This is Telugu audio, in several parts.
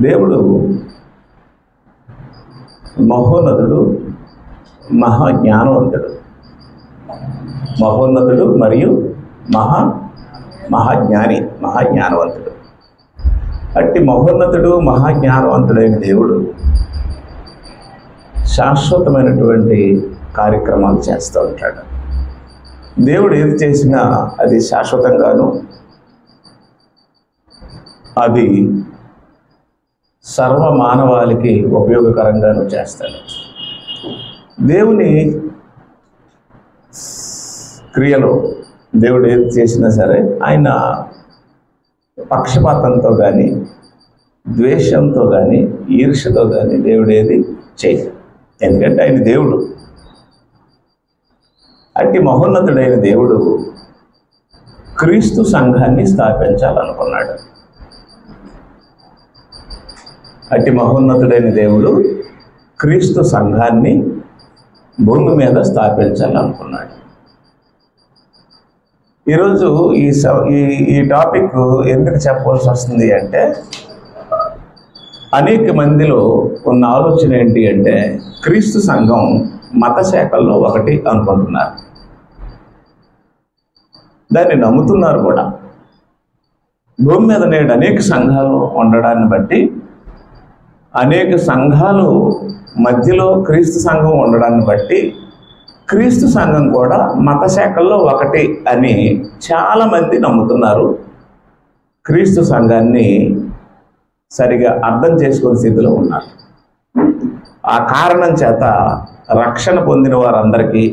దేవుడు మహోన్నతుడు, మహాజ్ఞానవంతుడు. మహోన్నతుడు మరియు మహాజ్ఞాని, మహాజ్ఞానవంతుడు. అట్టి మహోన్నతుడు, మహాజ్ఞానవంతుడైన దేవుడు శాశ్వతమైనటువంటి కార్యక్రమాలు చేస్తూ ఉంటాడు. దేవుడు ఏది చేసినా అది శాశ్వతంగాను, అది సర్వ మానవాళికి ఉపయోగకరంగాను చేస్తాడు. దేవుని క్రియలో దేవుడు ఏది చేసినా సరే ఆయన పక్షపాతంతో కానీ, ద్వేషంతో కానీ, ఈర్ష్యతో కానీ దేవుడు ఏది చేయడు. ఎందుకంటే ఆయన దేవుడు. అట్టి మహోన్నతుడైన దేవుడు క్రీస్తు సంఘాన్ని స్థాపించాలనుకున్నాడు. అట్టి మహోన్నతుడైన దేవుడు క్రీస్తు సంఘాన్ని భూమి మీద స్థాపించాలనుకున్నాడు. ఈరోజు ఈ టాపిక్ ఎందుకు చెప్పవలసి వస్తుంది అంటే, అనేక మందిలో ఉన్న ఆలోచన ఏంటి అంటే, క్రీస్తు సంఘం మత శాఖల్లో ఒకటి అనుకుంటున్నారు. దాన్ని నమ్ముతున్నారు కూడా. భూమి మీద నేడు అనేక సంఘాలు ఉండడాన్ని బట్టి, అనేక సంఘాలు మధ్యలో క్రీస్తు సంఘం ఉండడాన్ని బట్టి, క్రీస్తు సంఘం కూడా మత శాఖల్లో ఒకటి అని చాలామంది నమ్ముతున్నారు. క్రీస్తు సంఘాన్ని సరిగా అర్థం చేసుకునే స్థితిలో ఉన్నారు. ఆ కారణం చేత రక్షణ పొందిన వారందరికీ,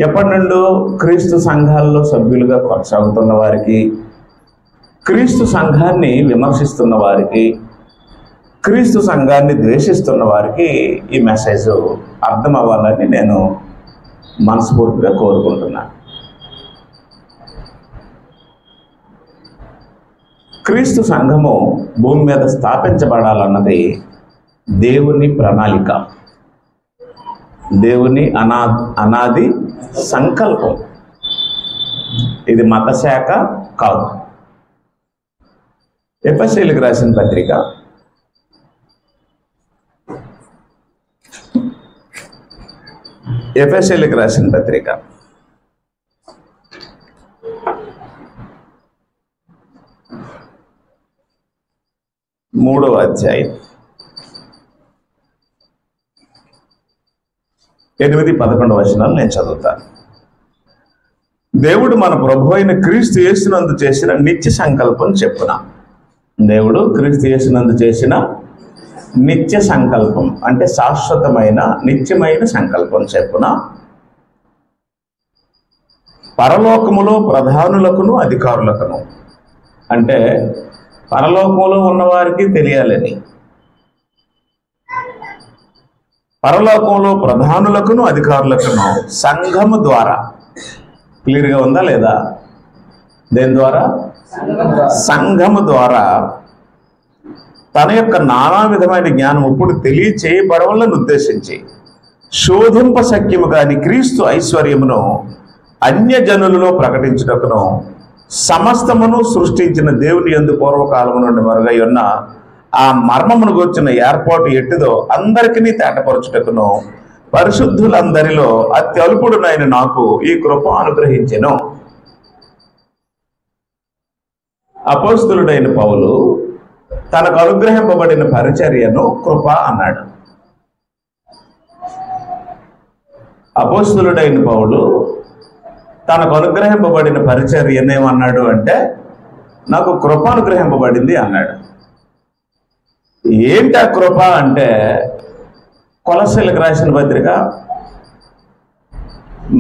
ఎప్పటి నుండో క్రీస్తు సంఘాల్లో సభ్యులుగా కొనసాగుతున్న వారికి, క్రీస్తు సంఘాన్ని విమర్శిస్తున్న వారికి, క్రీస్తు సంఘాన్ని ద్వేషిస్తున్న వారికి ఈ మెసేజ్ అర్థం అవ్వాలని నేను మనస్ఫూర్తిగా కోరుకుంటున్నాను. క్రీస్తు సంఘము భూమి మీద స్థాపించబడాలన్నది దేవుని ప్రణాళిక, దేవుని అనాది సంకల్పం. ఇది మత శాఖ కాదు. ఎఫెసీయులకు రాసిన పత్రిక 3వ అధ్యాయం 8-11 వచనాలు నేను చదువుతాను. దేవుడు మన ప్రభు అయిన క్రీస్తు యేసునందు చేసిన నిత్య సంకల్పం చెప్పున. దేవుడు క్రీస్తు యేసునందు చేసిన నిత్య సంకల్పం అంటే శాశ్వతమైన నిత్యమైన సంకల్పం చెప్పున, పరలోకములో ప్రధానులకును అధికారులకును, అంటే పరలోకంలో ఉన్నవారికి తెలియాలని, పరలోకంలో ప్రధానులకును అధికారులకును సంఘము ద్వారా, క్లియర్గా ఉందా లేదా? దేని ద్వారా? సంఘము ద్వారా తన యొక్క నానా విధమైన జ్ఞానం ఇప్పుడు తెలియచేయబడవలను ఉద్దేశించి శోధింప శక్యము కాని క్రీస్తు ఐశ్వర్యమును అన్యజనులలో ప్రకటించుటకును, సమస్తమును సృష్టించిన దేవుని యందు పూర్వకాలము నుండి మరుగై ఉన్న ఆ మర్మమును గూర్చిన ఏర్పాటు ఎట్టిదో అందరికీ తేటపరచుటకును పరిశుద్ధులందరిలో అత్యల్పుడునైన నాకు ఈ కృప అనుగ్రహించెను. అపోస్తలుడైన పౌలు తనకు అనుగ్రహింపబడిన పరిచర్యను కృప అన్నాడు. అపోస్తలుడైన పౌలు తనకు అనుగ్రహింపబడిన పరిచర్యను ఏమన్నాడు అంటే, నాకు కృప అనుగ్రహింపబడింది అన్నాడు. ఏంటి ఆ కృప అంటే, కొలస్సీలకు రాసిన పత్రిక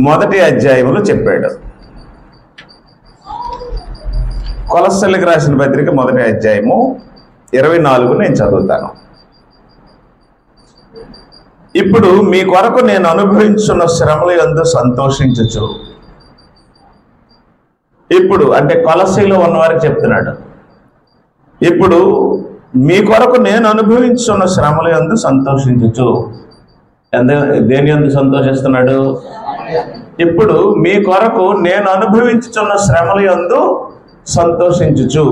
1వ అధ్యాయంలో చెప్పాడు. కొలస్సీలకు రాసిన పత్రిక 1వ అధ్యాయము 24 నేను చదువుతాను. ఇప్పుడు మీ కొరకు నేను అనుభవించున్న శ్రమల యందు సంతోషించుచు. ఇప్పుడు అంటే కొలస్సీలో ఉన్నవారికి చెప్తున్నాడు. ఇప్పుడు మీ కొరకు నేను అనుభవించున్న శ్రమల యందు సంతోషించుచు. దేని యందు సంతోషిస్తున్నాడు? ఇప్పుడు మీ కొరకు నేను అనుభవించుచున్న శ్రమల యందు సంతోషించుచు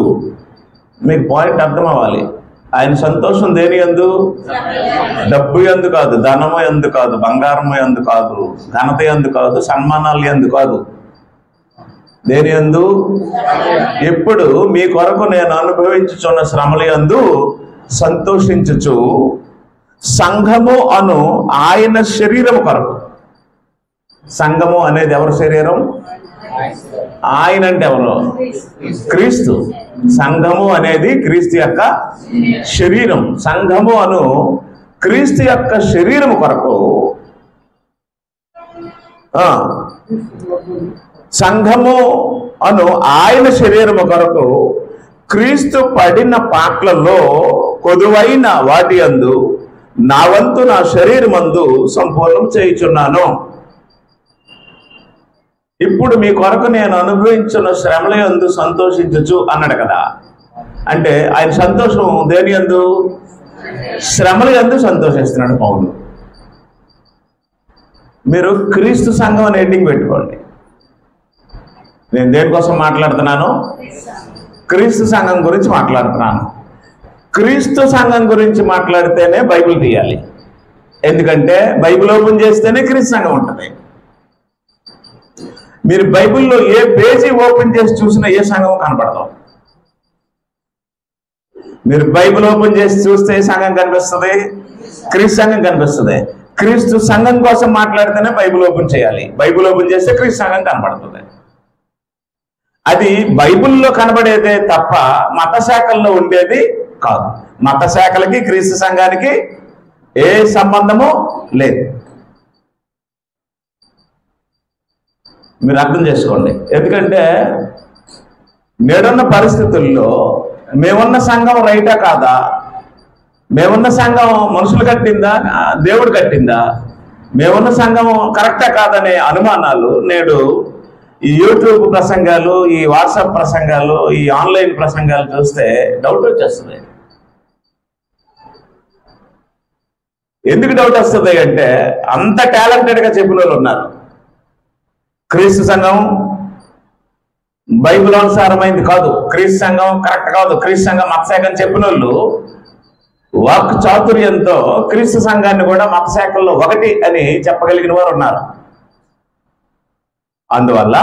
మీకు పాయింట్ అర్థం అవ్వాలి. ఆయన సంతోషం దేని యందు? డబ్బు యందు కాదు, ధనము యందు కాదు, బంగారము యందు కాదు, ఘనత యందు కాదు, సన్మానాలు యందు కాదు. దేని యందు? ఎప్పుడు మీ కొరకు నేను అనుభవించుచున్న శ్రమల యందు సంతోషించుచు సంఘము అను ఆయన శరీరము కొరకు. సంఘము అనేది ఎవరి శరీరం? ఆయన అంటే ఎవరు? క్రీస్తు. సంఘము అనేది క్రీస్తు యొక్క శరీరం. సంఘము అను క్రీస్తు యొక్క శరీరము కొరకు, సంఘము అను ఆయన శరీరము కొరకు క్రీస్తు పడిన పాటలలో కొదువైన వాటి యందు నా వంతు నా శరీరమందు సంపూర్ణం చేయుచున్నాను. ఇప్పుడు మీ కొరకు నేను అనుభవించిన శ్రమల యందు సంతోషించచ్చు అన్నాడు కదా. అంటే ఆయన సంతోషం దేని యందు? శ్రమల యందు సంతోషిస్తున్నాడు పౌలు. మీరు క్రీస్తు సంఘం అని హెడ్డింగ్ పెట్టుకోండి. నేను దేనికోసం మాట్లాడుతున్నాను? క్రీస్తు సంఘం గురించి మాట్లాడుతున్నాను. క్రీస్తు సంఘం గురించి మాట్లాడితేనే బైబిల్ తీయాలి. ఎందుకంటే బైబిల్ ఓపెన్ చేస్తేనే క్రీస్తు సంఘం ఉంటుంది. మీరు బైబిల్లో ఏ పేజీ ఓపెన్ చేసి చూసినా ఏ సంఘం కనపడదు. మీరు బైబిల్ ఓపెన్ చేసి చూస్తే ఏ సంఘం కనిపిస్తుంది? క్రీస్తు సంఘం కనిపిస్తుంది. క్రీస్తు సంఘం కోసం మాట్లాడితేనే బైబిల్ ఓపెన్ చేయాలి. బైబిల్ ఓపెన్ చేస్తే క్రీస్తు సంఘం కనపడుతుంది. అది బైబిల్లో కనబడేదే తప్ప మత శాఖల్లో ఉండేది కాదు. మత శాఖలకి క్రీస్తు సంఘానికి ఏ సంబంధము లేదు. మీరు అర్థం చేసుకోండి. ఎందుకంటే నేడున్న పరిస్థితుల్లో మేమున్న సంఘం రైటా కాదా, మేమున్న సంఘం మనుషులు కట్టిందా, దేవుడు కట్టిందా, మేమున్న సంఘం కరెక్టా కాదనే అనుమానాలు నేడు ఈ యూట్యూబ్ ప్రసంగాలు, ఈ వాట్సాప్ ప్రసంగాలు, ఈ ఆన్లైన్ ప్రసంగాలు చూస్తే డౌట్ వచ్చేస్తుంది. ఎందుకు డౌట్ వస్తుంది అంటే అంత టాలెంటెడ్గా చెప్పిన వాళ్ళు ఉన్నారు. క్రీస్తు సంఘం బైబిల్ అనుసారమైంది కాదు, క్రీస్తు సంఘం కరెక్ట్ కాదు, క్రీస్తు సంఘం మతశాఖని చెప్పిన వాళ్ళు వాక్ చాతుర్యంతో క్రీస్తు సంఘాన్ని కూడా మతశాఖల్లో ఒకటి అని చెప్పగలిగిన వారు ఉన్నారు. అందువల్ల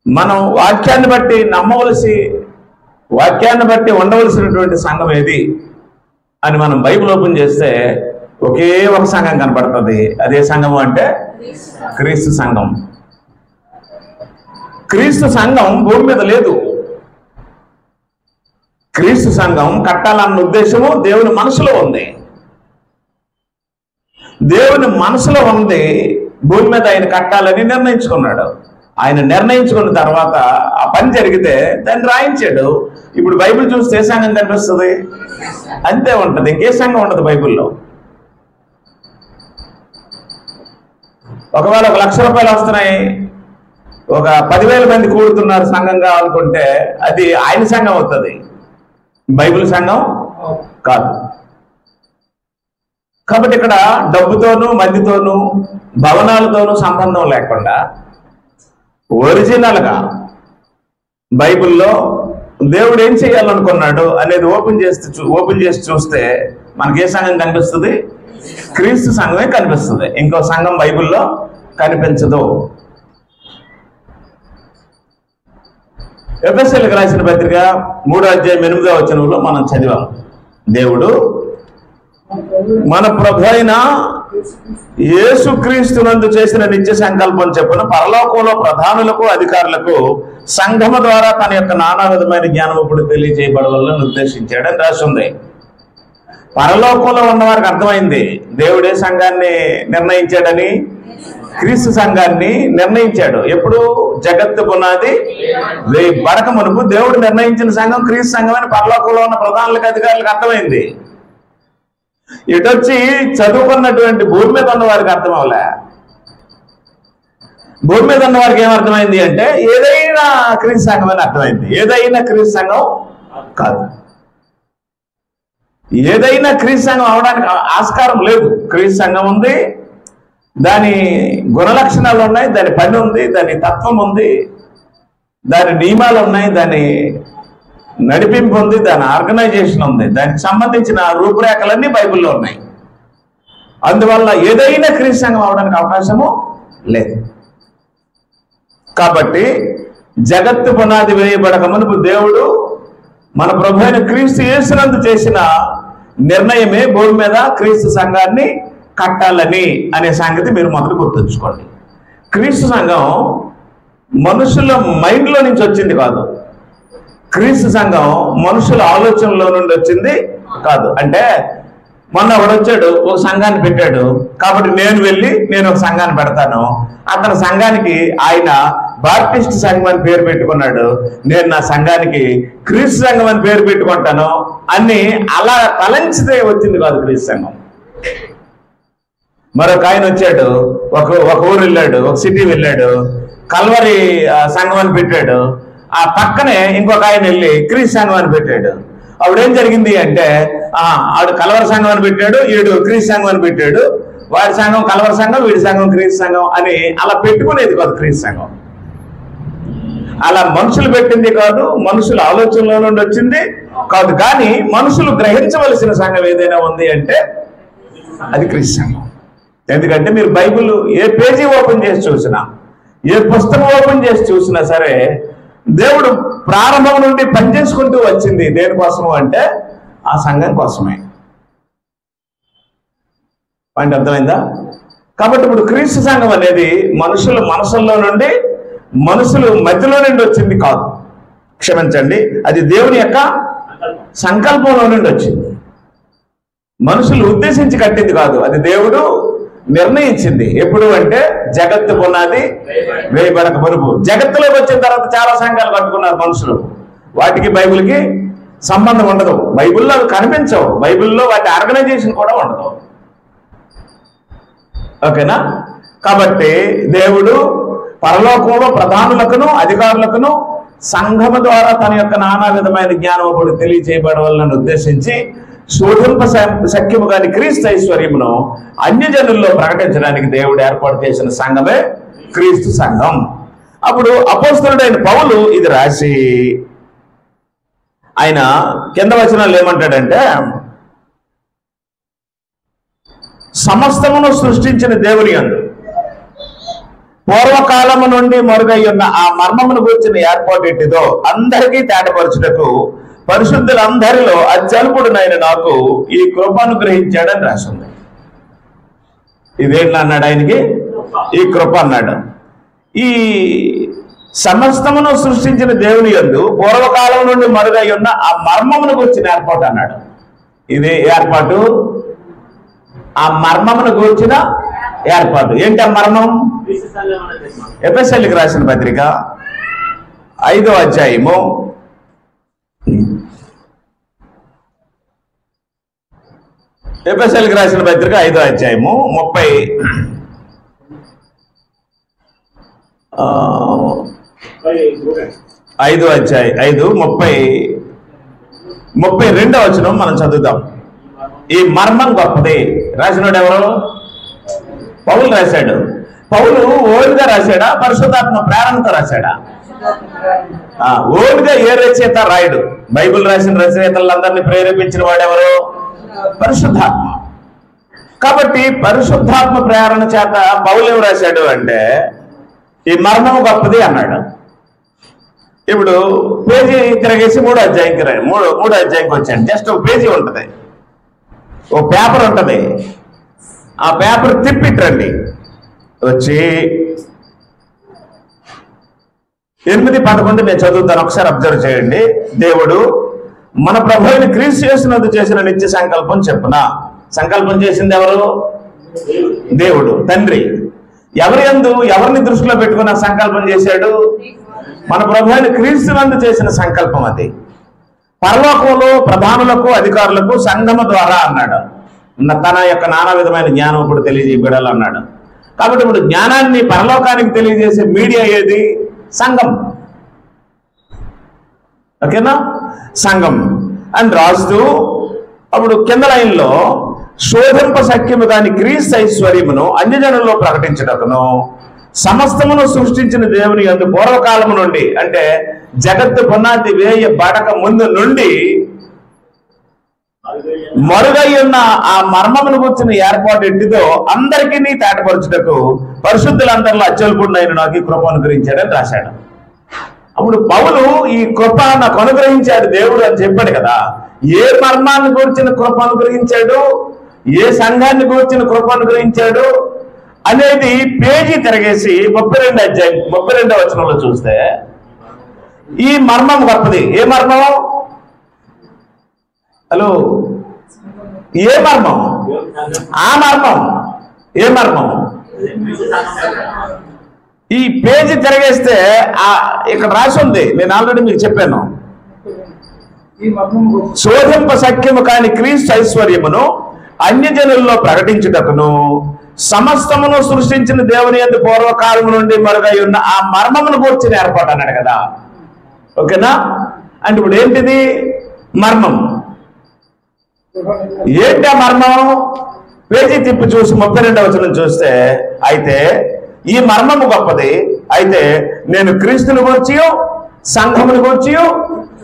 మనం వాక్యాన్ని బట్టి నమ్మవలసి, వాక్యాన్ని బట్టి ఉండవలసినటువంటి సంఘం ఏది అని మనం బైబిల్ ఓపెన్ చేస్తే ఒకే ఒక సంఘం కనపడుతుంది. అదే సంఘం అంటే క్రీస్తు సంఘం. క్రీస్తు సంఘం భూమి మీద లేదు. క్రీస్తు సంఘం కట్టాలన్న ఉద్దేశము దేవుని మనసులో ఉంది. దేవుని మనసులో ఉంది. భూమి మీద ఆయన కట్టాలని నిర్ణయించుకున్నాడు. ఆయన నిర్ణయించుకున్న తర్వాత ఆ పని జరిగితే దాన్ని రాయించాడు. ఇప్పుడు బైబిల్ చూస్తే ఏ సంఘం కనిపిస్తుంది? అంతే ఉంటుంది, ఇంకే సంఘం ఉండదు బైబిల్లో. ఒకవేళ 1,00,000 రూపాయలు వస్తున్నాయి, ఒక 10,000 మంది కూడుతున్నారు సంఘం కావాలనుకుంటే అది ఆయన సంఘం అవుతుంది, బైబిల్ సంఘం కాదు. కాబట్టి ఇక్కడ డబ్బుతోనూ మందితోనూ భవనాలతోనూ సంబంధం లేకుండా ఒరిజినల్గా బైబిల్లో దేవుడు ఏం చేయాలనుకున్నాడు అనేది ఓపెన్ చేసి చూస్తే మనకి ఏ సంఘం కనిపిస్తుంది? క్రీస్తు సంఘమే కనిపిస్తుంది. ఇంకో సంఘం బైబిల్లో కనిపించదు. ఎఫెసీయులకు రాసిన పత్రిక 3:8 మనం చదివాం. దేవుడు మన ప్రభు అయిన యేసుక్రీస్తునందు చేసిన నిత్య సంకల్పం చెప్పున పరలోకంలో ప్రధానులకు అధికారులకు సంఘము ద్వారా తన యొక్క నానా విధమైన జ్ఞానం ఇప్పుడు తెలియజేయబడాలని ఉద్దేశించాడని రాస్తుంది. పరలోకంలో ఉన్న వారికి అర్థమైంది దేవుడే సంఘాన్ని నిర్ణయించాడని. క్రీస్తు సంఘాన్ని నిర్ణయించాడు. ఎప్పుడు? జగత్తు పునాది పడక మునుపు దేవుడు నిర్ణయించిన సంఘం క్రీస్తు సంఘం అని పరలోకంలో ఉన్న ప్రధానులకు అధికారులకు అర్థమైంది. ఇటొచ్చి చదువుకున్నటువంటి భూమి మీద ఉన్న వారికి అర్థం అవలే. భూమి మీద ఉన్న వారికి ఏమర్థమైంది అంటే ఏదైనా క్రీస్తు సంఘం అని అర్థమైంది. ఏదైనా క్రీస్తు సంఘం కాదు. ఏదైనా క్రీస్తు సంఘం అవడానికి ఆస్కారం లేదు. క్రీస్తు సంఘం ఉంది, దాని గుణలక్షణాలు ఉన్నాయి, దాని పని ఉంది, దాని తత్వం ఉంది, దాని నియమాలు ఉన్నాయి, దాని నడిపింపు ఉంది, దాని ఆర్గనైజేషన్ ఉంది, దానికి సంబంధించిన రూపురేఖలన్నీ బైబిల్లో ఉన్నాయి. అందువల్ల ఏదైనా క్రీస్తు సంఘం అవడానికి అవకాశము లేదు. కాబట్టి జగత్తు పునాది వేయబడక మునుపు దేవుడు మన ప్రభు అయిన క్రీస్తు యేసునందు చేసిన నిర్ణయమే భూమి మీద క్రీస్తు సంఘాన్ని కట్టాలని అనే సంగతి మీరు మొదలు గుర్తుంచుకోండి. క్రీస్తు సంఘం మనుషుల మైండ్లో నుంచి వచ్చింది కాదు. క్రీస్తు సంఘం మనుషుల ఆలోచనలో నుండి వచ్చింది కాదు. అంటే మొన్న ఒకడు వచ్చాడు, ఒక సంఘాన్ని పెట్టాడు, కాబట్టి నేను ఒక సంఘాన్ని పెడతాను. అతని సంఘానికి ఆయన బాప్టిస్ట్ సంఘం అని పేరు పెట్టుకున్నాడు, నేను నా సంఘానికి క్రీస్తు సంఘం అని పేరు పెట్టుకుంటాను అని అలా తలంచితే వచ్చింది కాదు క్రీస్తు సంఘం. మరొక ఆయన వచ్చాడు, ఒక ఊరు వెళ్ళాడు, ఒక సిటీ వెళ్ళాడు, కల్వరి సంఘం అని పెట్టాడు. ఆ పక్కనే ఇంకొక ఆయన వెళ్ళి క్రీస్తు సంఘం అని పెట్టాడు. అప్పుడు ఏం జరిగింది అంటే ఆడు కలవర సంఘం అని పెట్టాడు, వీడు క్రీస్తు సంఘం అని పెట్టాడు. వాడి సంఘం కలవర సంఘం, వీడి సంఘం క్రీస్తు సంఘం అని అలా పెట్టుకునేది కాదు క్రీస్తు సంఘం. అలా మనుషులు పెట్టింది కాదు, మనుషుల ఆలోచనలో నుండి వచ్చింది కాదు. కానీ మనుషులు గ్రహించవలసిన సంఘం ఏదైనా ఉంది అంటే అది క్రీస్తు సంఘం. ఎందుకంటే మీరు బైబిల్ ఏ పేజీ ఓపెన్ చేసి చూసినా, ఏ పుస్తకం ఓపెన్ చేసి చూసినా సరే, దేవుడు ప్రారంభం నుండి పనిచేసుకుంటూ వచ్చింది దేనికోసము అంటే ఆ సంఘం కోసమే. పాయింట్ అర్థమైందా? కాబట్టి ఇప్పుడు క్రీస్తు సంఘం అనేది మనుషుల మనసుల్లో నుండి, మనుషుల మధ్యలో నుండి వచ్చింది కాదు. క్షమించండి, అది దేవుని యొక్క సంకల్పంలో నుండి వచ్చింది. మనుషులు ఉద్దేశించి కట్టింది కాదు, అది దేవుడు నిర్ణయించింది. ఎప్పుడు అంటే జగత్తు పునాది వేయబడక మునుపు. జగత్తులోకి వచ్చిన తర్వాత చాలా సంఘాలు కట్టుకున్నారు మనుషులు. వాటికి బైబిల్కి సంబంధం ఉండదు, బైబిల్లో అవి కనిపించవు, బైబిల్లో వాటి ఆర్గనైజేషన్ కూడా ఉండదు. ఓకేనా? కాబట్టి దేవుడు పరలోకంలో ప్రధానులకును అధికారులకును సంఘము ద్వారా తన యొక్క నానా విధమైన జ్ఞానముడు తెలియజేయబడవాలని ఉద్దేశించి శోధింప శక్యము కాని క్రీస్తు ఐశ్వర్యమును అన్యజనుల్లో ప్రకటించడానికి దేవుడు ఏర్పాటు చేసిన సంఘమే క్రీస్తు సంఘం. అప్పుడు అపోస్తలుడైన పౌలు ఇది రాసి ఆయన కింద వచనాలు ఏమంటాడంటే, సమస్తమును సృష్టించిన దేవుని యందు పూర్వకాలము నుండి మరుగై ఉన్న ఆ మర్మమును గురించిన ఏర్పాటు ఎట్టిదో అందరికీ తేటపరచుటకు పరిశుద్ధులందరిలో అత్యల్పుడునైన నాకు ఈ కృపను గ్రహించాడని రాసింది. ఇదేంటి అన్నాడు ఆయనకి? ఈ కృప అన్నాడు. ఈ సమస్తమును సృష్టించిన దేవుని యందు పూర్వకాలం నుండి మరుగై ఉన్న ఆ మర్మమును గురించిన ఏర్పాటు అన్నాడు. ఇది ఏర్పాటు, ఆ మర్మమును గురించిన ఏర్పాటు. ఏంటి ఆ మర్మం? ఎఫెసీయులకు రాసిన పత్రిక 5వ అధ్యాయము 5వ అధ్యాయము 32వ వచనం మనం చదువుతాం. ఈ మర్మం గొప్పది. రాసినోడు ఎవరు? పౌలు రాశాడు. పౌలు ఓన్గా రాశాడా, పరిశుద్ధాత్మ ప్రేరణతో రాశాడా? ఓన్గా ఏ రచయిత రాయడు. బైబిల్ రాసిన రచయితలందరినీ ప్రేరేపించిన వాడెవరు? పరిశుద్ధాత్మ. కాబట్టి పరిశుద్ధాత్మ ప్రేరణ చేత పౌలు ఏం రాశాడు అంటే ఈ మర్మం గొప్పది అన్నాడు. ఇప్పుడు పేజీ తిరగేసి 3వ అధ్యాయంకి వచ్చాడు. జస్ట్ ఒక పేజీ ఉంటుంది, ఓ పేపర్ ఉంటుంది. ఆ పేపర్ తిప్పిట్రండి. వచ్చి 8:11 నేను చదువుతాను, ఒకసారి అబ్జర్వ్ చేయండి. దేవుడు మన ప్రభు అయిన క్రీస్తు యేసునందు చేసిన నిత్య సంకల్పం చెప్పున. సంకల్పం చేసింది ఎవరు? దేవుడు తండ్రి. ఎవరిని దృష్టిలో పెట్టుకున్న సంకల్పం చేశాడు? మన ప్రభు అయిన క్రీస్తునందు చేసిన సంకల్పం అది. పరలోకంలో ప్రధానులకు అధికారులకు సంఘము ద్వారా అన్నాడు. తన యొక్క నానా విధమైన జ్ఞానం ఇప్పుడు తెలియజేయబడాలన్నాడు. కాబట్టి ఇప్పుడు జ్ఞానాన్ని పరలోకానికి తెలియజేసే మీడియా ఏది? సంఘం. ఓకేనా? సంఘం అని రాస్తూ అప్పుడు కింద లైన్లో శోధింప సఖ్యము కాని క్రీస్తు ఐశ్వర్యమును అన్యజనుల్లో ప్రకటించటకును సమస్తమును సృష్టించిన దేవుని యందు పూర్వకాలము నుండి, అంటే జగత్తు పునాది వేయబడక ముందు నుండి మరుగై ఉన్న ఆ మర్మమును గుర్చిన ఏర్పాటు ఎట్టిదో అందరికీ నీ తేటపరచుటకు పరిశుద్ధులందరిలో అచ్చల్పుడినైన నాకు ఈ కృప అనుగ్రహించాడని రాశాడు. అప్పుడు పౌలు ఈ కృప నాకు అనుగ్రహించాడు దేవుడు అని చెప్పాడు కదా. ఏ మర్మాన్ని గురించిన కృప అనుగ్రహించాడు, ఏ సంఘాన్ని గురించిన కృప అనుగ్రహించాడు అనేది పేజీ తిరగేసి 32వ అధ్యాయం 32వ వచనంలో చూస్తే ఈ మర్మం గొప్పది. ఏ మర్మం? హలో, ఏ మర్మం? ఆ మర్మం. ఏ మర్మం? ఈ పేజీ తిరగేస్తే ఇక్కడ రాసి ఉంది, నేను ఆల్రెడీ మీకు చెప్పాను. శోధింప సఖ్యము కాని క్రీస్తు ఐశ్వర్యమును అన్యజనుల్లో ప్రకటించుటకును సమస్తమును సృష్టించిన దేవుని యందు పూర్వకాలము నుండి మరుగై ఉన్న ఆ మర్మమును కూర్చుని ఏర్పాటు అన్నాడు కదా. ఓకేనా? అంటే ఇప్పుడు ఏంటిది మర్మం? ఏంటి ఆ మర్మం? పేజీ తిప్పి చూసి 32వ వచనం చూస్తే, అయితే ఈ మర్మము గొప్పది, అయితే నేను క్రీస్తుని గూర్చి సంఘమును గూర్చి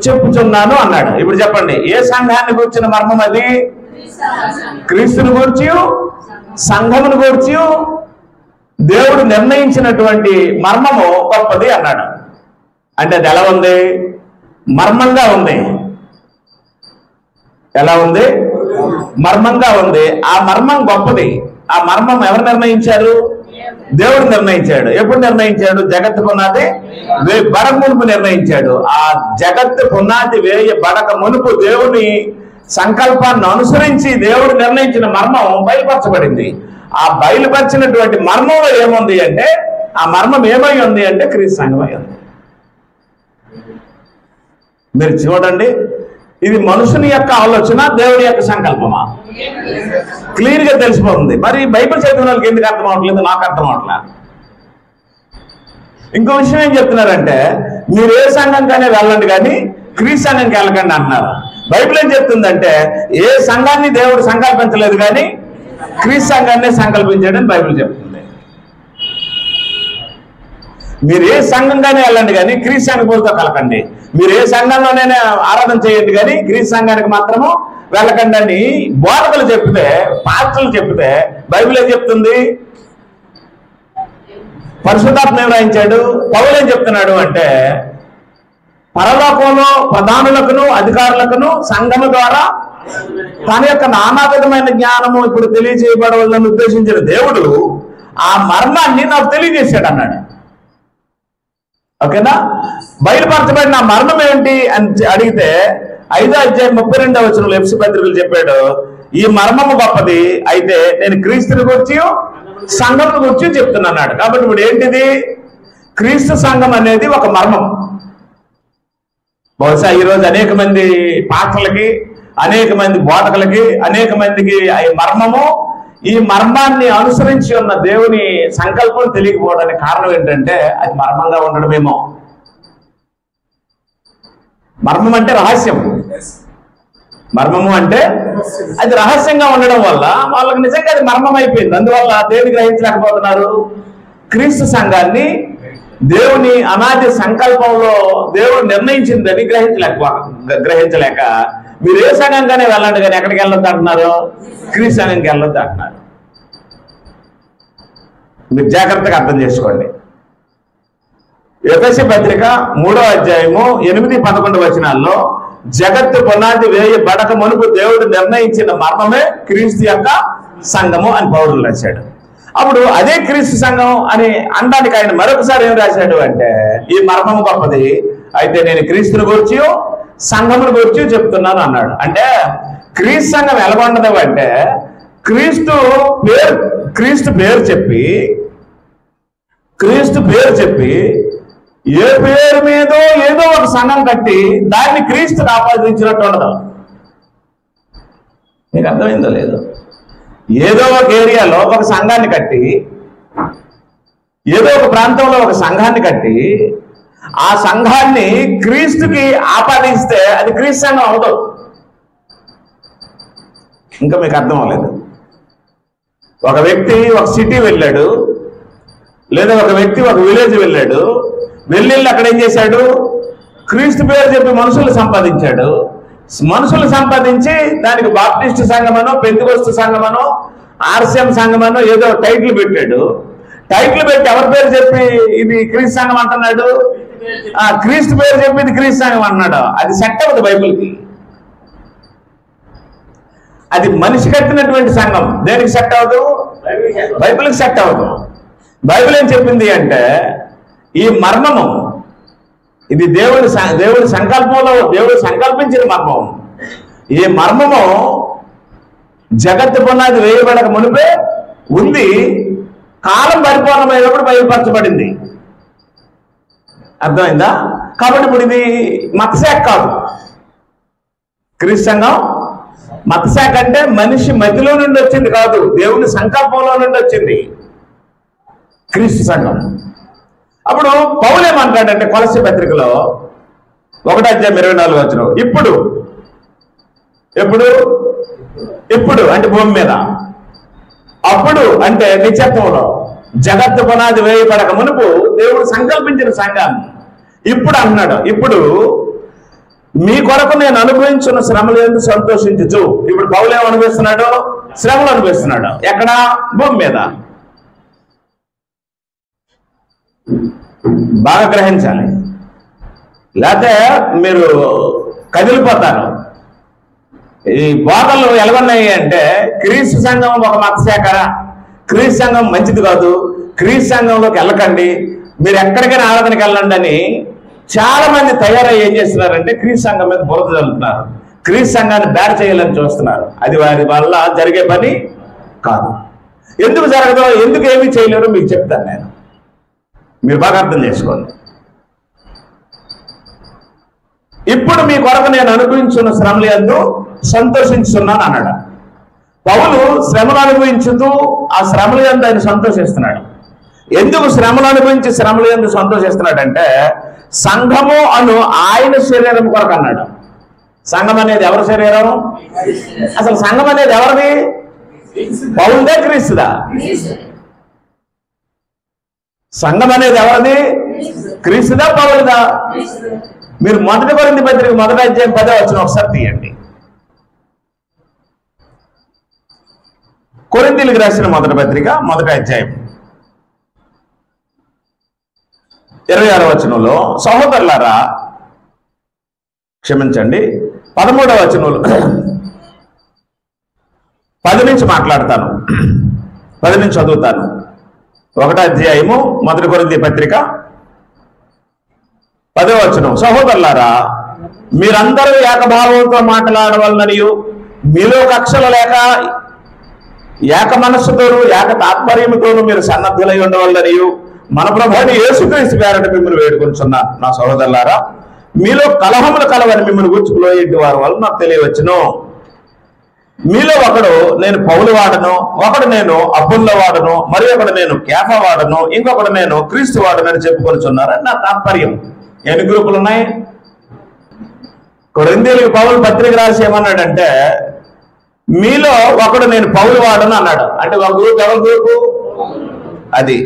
చెప్పుచున్నాను అన్నాడు. ఇప్పుడు చెప్పండి, ఏ సంఘాన్ని గూర్చిన మర్మం అది? క్రీస్తుని గూర్చి సంఘమును గూర్చి దేవుడు నిర్ణయించినటువంటి మర్మము గొప్పది అన్నాడు. అంటే అది ఎలా ఉంది? మర్మంగా ఉంది. ఎలా ఉంది? మర్మంగా ఉంది. ఆ మర్మం గొప్పది. ఆ మర్మం ఎవరు నిర్ణయించారు? దేవుడు నిర్ణయించాడు. ఎప్పుడు నిర్ణయించాడు? జగత్తు పునాది బడక మునుపు నిర్ణయించాడు. ఆ జగత్తు పునాది వేయబడక మునుపు దేవుని సంకల్పాన్ని అనుసరించి దేవుడు నిర్ణయించిన మర్మం బయలుపరచబడింది. ఆ బయలుపరిచినటువంటి మర్మంలో ఏముంది అంటే, ఆ మర్మం ఏమై ఉంది అంటే క్రీస్తు సంఘమై ఉంది. మీరు చూడండి, ఇది మనుషుని యొక్క ఆలోచన, దేవుడి యొక్క సంకల్పమా? క్లియర్ గా తెలిసిపోతుంది. మరి బైబిల్ చదివిన వాళ్ళకి ఎందుకు అర్థం అవట్లేదు? నాకు అర్థం అవట్లే. ఇంకో విషయం ఏం చెప్తున్నారంటే, మీరు ఏ సంఘంగానే వెళ్ళండి కానీ క్రీస్తు సంఘంకి వెళ్ళకండి అంటున్నారు. బైబిల్ ఏం చెప్తుందంటే, ఏ సంఘాన్ని దేవుడు సంకల్పించలేదు కానీ క్రీస్తు సంఘాన్ని సంకల్పించాడని బైబిల్ చెప్తుంది. మీరు ఏ సంఘంగానే వెళ్ళండి కానీ క్రీస్తు సంఘంతో కలకండి. మీరు ఏ సంఘంలోనైనా ఆరాధన చేయండి కానీ క్రీస్తు సంఘానికి మాత్రము వెళ్ళకండి అని బోధకులు చెప్తే, పాస్టర్లు చెప్తే బైబిల్ ఏం చెప్తుంది? పరిశుద్ధాత్మ ఏం రాయించాడు? పౌలు ఏం చెప్తున్నాడు అంటే, పరలోకంలో ప్రధానులకును అధికారులకును సంఘము ద్వారా తన యొక్క నానా విధమైన జ్ఞానము ఇప్పుడు తెలియజేయబడవాలని ఉద్దేశించిన దేవుడు ఆ మర్మాన్ని నాకు తెలియజేశాడు అన్నాడు. ఓకేనా? బయలుపరచబడిన మర్మం ఏంటి అని అడిగితే 5వ అధ్యాయం 32వ వచనంలో ఎఫెసీ పత్రికలు చెప్పాడు, ఈ మర్మము గొప్పది, అయితే నేను క్రీస్తుని గురించి సంఘం గురించి చెప్తున్నాడు. కాబట్టి ఇప్పుడు ఏంటిది? క్రీస్తు సంఘం అనేది ఒక మర్మం. బహుశా ఈరోజు అనేక మంది పాత్రలకి, అనేక మంది బోధకులకి, అనేక మందికి ఈ మర్మము, ఈ మర్మాన్ని అనుసరించి ఉన్న దేవుని సంకల్పం తెలియకపోవడానికి కారణం ఏంటంటే అది మర్మంగా ఉండడమేమో. మర్మం అంటే రహస్యం. మర్మము అంటే అది రహస్యంగా ఉండడం వల్ల వాళ్ళకి నిజంగా అది మర్మం అయిపోయింది. అందువల్ల దేని గ్రహించలేకపోతున్నారు? క్రీస్తు సంఘాన్ని దేవుని అనాది సంకల్పంలో దేవుడు నిర్ణయించిందని గ్రహించలేక మీరు ఏ సంఘంగానే వెళ్ళండి కానీ ఎక్కడికి వెళ్ళొద్దు అంటున్నారు? క్రీస్తు సంఘంకి వెళ్ళొద్దు అంటున్నారు. మీరు జాగ్రత్తగా అర్థం చేసుకోండి. ఎఫెసీ పత్రిక 3వ అధ్యాయము 8-11 వచనాల్లో జగత్తు పునాది వేయబడక మునుపు దేవుడు నిర్ణయించిన మర్మమే క్రీస్తు యొక్క సంఘము అని పౌరులు రాశాడు. అప్పుడు అదే క్రీస్తు సంఘం అని అనడానికి ఆయన మరొకసారి ఏం రాశాడు అంటే, ఈ మర్మము గొప్పది, అయితే నేను క్రీస్తుని గురించి సంఘమును గురించి చెప్తున్నాను అన్నాడు. అంటే క్రీస్తు సంఘం ఎలాగొండదు అంటే, క్రీస్తు పేరు చెప్పి ఏ పేరు మీదో ఏదో ఒక సంఘం కట్టి దాన్ని క్రీస్తుని ఆపాదించినట్టు ఉండదు. మీకు అర్థమైందో లేదు? ఏదో ఒక ఏరియాలో ఒక సంఘాన్ని కట్టి, ఏదో ఒక ప్రాంతంలో ఒక సంఘాన్ని కట్టి ఆ సంఘాన్ని క్రీస్తుకి ఆపాదిస్తే అది క్రీస్తు సంఘం అవదు. ఇంకా మీకు అర్థం అవ్వలేదు. ఒక వ్యక్తి ఒక సిటీ వెళ్ళాడు, లేదా ఒక వ్యక్తి ఒక విలేజ్ వెళ్ళాడు. వెళ్ళి అక్కడ ఏం చేశాడు? క్రీస్తు పేరు చెప్పి మనుషులు సంపాదించాడు. మనుషులు సంపాదించి దానికి బాప్టిస్ట్ సంఘమనో, పెంతెకొస్తు సంఘమనో, ఆర్సిఎం సంఘమనో ఏదో టైటిల్ పెట్టాడు. టైటిల్ పెట్టి ఎవరి పేరు చెప్పి ఇది క్రీస్తు సంఘం అంటున్నాడు? క్రీస్తు పేరు చెప్పి ఇది క్రీస్తు సంఘం అన్నాడు. అది సెట్ అవ్వదు బైబిల్కి. అది మనిషి కట్టినటువంటి సంఘం. దేనికి సెట్ అవ్వదు? బైబిల్కి సెట్ అవ్వదు. బైబిల్ ఏం చెప్పింది అంటే ఈ మర్మము, ఇది దేవుడి సంకల్పంలో దేవుడు సంకల్పించిన మర్మం. ఈ మర్మము జగత్తు పునాది వేయబడక మునిపే ఉంది, కాలం పరిపూర్ణమైనప్పుడు బయలుపరచబడింది. అర్థమైందా? కాబట్టి ఇప్పుడు ఇది మతశాఖ కాదు. క్రీస్తు సంఘం మతశాఖ అంటే మనిషి మధ్యలో నుండి వచ్చింది కాదు, దేవుని సంకల్పంలో నుండి వచ్చింది క్రీస్తు సంఘం. అప్పుడు పౌలు ఏమంటాడంటే కొలస్సీ పత్రికలో 1:24 ఇప్పుడు ఎప్పుడు ఇప్పుడు అంటే భూమి మీద, అప్పుడు అంటే నిత్యత్వంలో, జగత్తు పునాది వేయబడక మునుపు దేవుడు సంకల్పించిన సంఘాన్ని ఇప్పుడు అన్నాడు. ఇప్పుడు మీ కొరకు నేను అనుభవించున్న శ్రమలు ఎందుకు సంతోషించు. ఇప్పుడు పౌలు ఏం అనుభవిస్తున్నాడు? శ్రమలు అనుభవిస్తున్నాడు. ఎక్కడ? భూమి మీద. బాగా గ్రహించాలి, లేకపోతే మీరు కదిలిపోతారు. ఈ బోధనలు ఎలాగొన్నాయి అంటే క్రీస్తు సంఘం ఒక మతశాఖ, క్రీస్తు సంఘం మంచిది కాదు, క్రీస్తు సంఘంలోకి వెళ్ళకండి, మీరు ఎక్కడికైనా ఆరాధనకి వెళ్ళండి అని చాలా మంది తయారై ఏం చేస్తున్నారంటే క్రీస్తు సంఘం మీద బురద చల్లుతున్నారు. క్రీస్తు సంఘాన్ని బ్యాడ్ చేయాలని చూస్తున్నారు. అది వారి వల్ల జరిగే పని కాదు. ఎందుకు జరగదో, ఎందుకు ఏమీ చేయలేరో మీకు చెప్తాను నేను, మీరు బాగా అర్థం చేసుకోండి. ఇప్పుడు మీ కొరకు నేను అనుభవించున్న శ్రమలు యందు సంతోషించున్నాను అన్నాడు. పౌలు శ్రమలు అనుభవించుతూ ఆ శ్రమల యందు ఆయన సంతోషిస్తున్నాడు. ఎందుకు శ్రమలు అనుభవించి శ్రమల యందు సంతోషిస్తున్నాడంటే సంఘము అను ఆయన శరీరం కొరకు అన్నాడు. సంఘం అనేది ఎవరి శరీరం? అసలు సంఘం అనేది ఎవరిది? పౌలుదే, క్రీస్తుదా? సంఘం అనేది ఎవరిది? క్రీస్తుదా, పౌలుదా? మీరు 1 కొరింథీ పత్రిక 1:10 ఒకసారి తీయండి. కొరింథీయులకు రాసిన 1 పత్రిక 1 26 సహోదరులారా, క్షమించండి 13 10 నుంచి మాట్లాడతాను, 10 నుంచి చదువుతాను. 1 కొరింథీ పత్రిక 10 సహోదరులారా, మీరందరూ ఏకభావంతో మాట్లాడవలననియు మీలో కక్షలు లేక ఏక మనస్సుతోనూ ఏక తాత్పర్యముతోనూ మీరు సన్నద్ధులై ఉండవలననియు మన ప్రభువైన యేసుక్రీస్తు పేరట మిమ్మల్ని వేడుకొనుచున్నా. నా సహోదరులారా, మీలో కలహములు కలవని మిమ్మల్ని గుర్చుకుపోయేటి వారి వల్ల నాకు తెలియవచ్చును. మీలో ఒకడు నేను పౌలు వాడను, ఒకడు నేను అపోల్లో వాడను, మరి ఒకడు నేను కేఫా వాడను, ఇంకొకడు నేను క్రీస్తు వాడను అని చెప్పుకొనుచున్నారని నా తాత్పర్యం. ఎన్ని గ్రూపులు ఉన్నాయి? కొరింథీయులకు పౌలు పత్రిక రాసి ఏమన్నాడంటే మీలో ఒకడు నేను పౌలు వాడను అన్నాడు. అంటే ఒక గ్రూప్ ఎవరి గ్రూపు? అది.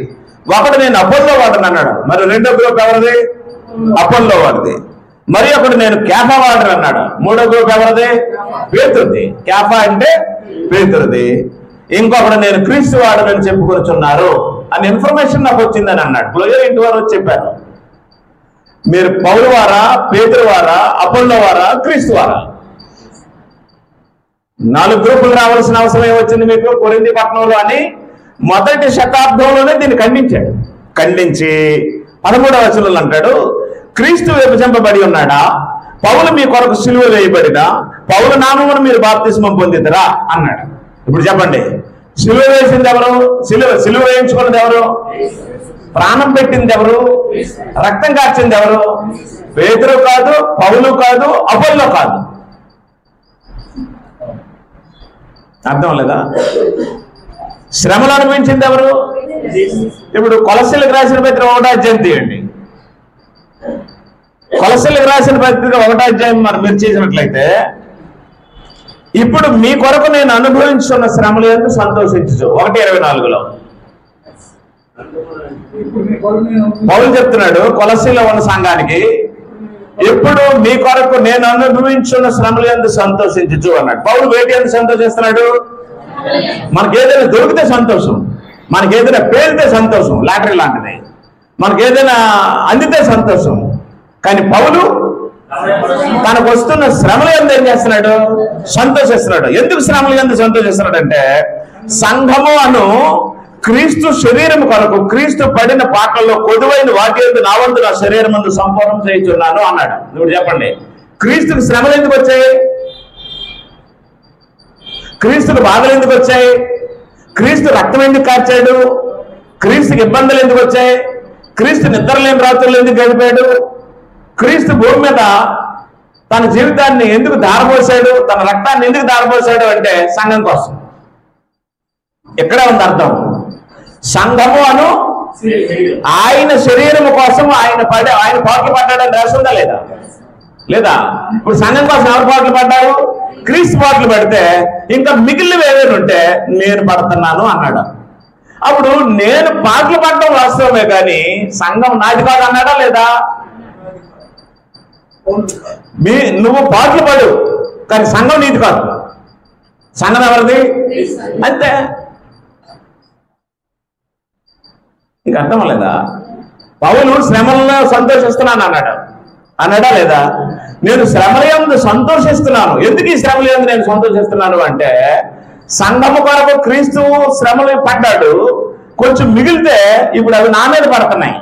ఒకడు నేను అపోల్లో వాడను అన్నాడు. మరి రెండో గ్రూప్ ఎవరిది? అపోల్లో వాడిది. మరి ఒకడు నేను కేఫా వాడను అన్నాడు. మూడో గ్రూప్ ఎవరిది? పేతురుది. కేఫా అంటే పేతురుది. ఇంకొకడు నేను క్రీస్తు వాడనని చెప్పుకొనుచున్నారు అని ఇన్ఫర్మేషన్ నాకు వచ్చిందని అన్నాడు. క్లోజర్ ఇంటి వారు వచ్చి చెప్పారు. మీరు పౌలు వారా, పేతురు వారా, అపోల్లో వారా, క్రీస్తు వారా? 4 గ్రూపులు రావాల్సిన అవసరం ఏమొచ్చింది మీకు కొరింథీ పట్టణంలో అని 1వ శతాబ్దంలోనే దీన్ని ఖండించాడు. ఖండించి 13 అంటాడు, క్రీస్తు విభజింపబడి ఉన్నాడా? పౌలు మీ కొరకు సిలువ వేయబడినా? పౌలు నామమును మీరు బాప్తిస్మం పొందితరా అన్నాడు. ఇప్పుడు చెప్పండి, సిలువ వేసింది ఎవరు? సిలువ వేయించుకున్నది ఎవరు? ప్రాణం పెట్టింది ఎవరు? రక్తం కార్చింది ఎవరు? పేతురు కాదు, పౌలు కాదు, అపోల్లో కాదు. అర్థం లేదా? శ్రమలు అనుభవించింది ఎవరు? ఇప్పుడు కొలస్సీలకు రాసిన పత్రిక 1 తీయండి. కొలస్సీలకు రాసిన పత్రిక 1 మరి మీరు చేసినట్లయితే ఇప్పుడు మీ కొరకు నేను అనుభవించున్న శ్రమలు ఎందుకు సంతోషించు. 1:24 పౌలు చెప్తున్నాడు కొలస్సీలో ఉన్న సంఘానికి, ఎప్పుడు మీ కొరకు నేను అనుభవించున్న శ్రమలు యందు సంతోషించు అన్నాడు. పౌలు వేటి యందు సంతోషిస్తున్నాడు? మనకేదైనా దొరికితే సంతోషం, మనకేదైనా పేరితే సంతోషం, లాటరీ లాంటిది, మనకేదైనా అందితే సంతోషం. కానీ పౌలు తనకు వస్తున్న శ్రమలు యందు ఏం చేస్తున్నాడు? సంతోషిస్తున్నాడు. ఎందుకు శ్రమలు యందు సంతోషిస్తున్నాడు అంటే, సంఘము అను క్రీస్తు శరీరం కొరకు క్రీస్తు పడిన పాటల్లో కొదువైన వాటి యందు నా వంతు నా శరీరం అందు సంపూర్ణం చేయించున్నాను అన్నాడు. ఇప్పుడు చెప్పండి, క్రీస్తుకు శ్రమలు ఎందుకు వచ్చాయి? క్రీస్తుకు బాధలు ఎందుకు వచ్చాయి? క్రీస్తు రక్తం ఎందుకు కార్చాడు? క్రీస్తుకి ఇబ్బందులు ఎందుకు వచ్చాయి? క్రీస్తు నిద్రలేని రాత్రులు ఎందుకు గడిపాడు? క్రీస్తు భూమి మీద తన జీవితాన్ని ఎందుకు దారపోసాడు? తన రక్తాన్ని ఎందుకు దారపోసాడు అంటే సంఘం కోసం. ఎక్కడ ఉంది అర్థం? సంఘము అను ఆయన శరీరము కోసం ఆయన పాటలు పడ్డాడని రాసిందా లేదా? లేదా? ఇప్పుడు సంఘం కోసం ఎవరు పాటలు పడ్డారు? క్రీస్తు పాటలు పెడితే ఇంకా మిగిలినవి ఏదైనా ఉంటే నేను పడుతున్నాను అన్నాడు. అప్పుడు నేను పాటలు పడడం వాస్తవమే, కానీ సంఘం నాది కాదు అన్నాడా లేదా? నువ్వు పాటలు పడు, కానీ సంఘం నీది కాదు. సంఘం ఎవరిది? అంతే. నీకు అర్థం లేదా? పౌలు శ్రమల్లో సంతోషిస్తున్నాను అన్నాడా లేదా? నేను శ్రమల యందు సంతోషిస్తున్నాను. ఎందుకు ఈ శ్రమల యందు నేను సంతోషిస్తున్నాను అంటే, సంఘము కొరకు క్రీస్తు శ్రమలు పడ్డాడు, కొంచెం మిగిలితే ఇప్పుడు అవి నా మీద పడుతున్నాయి.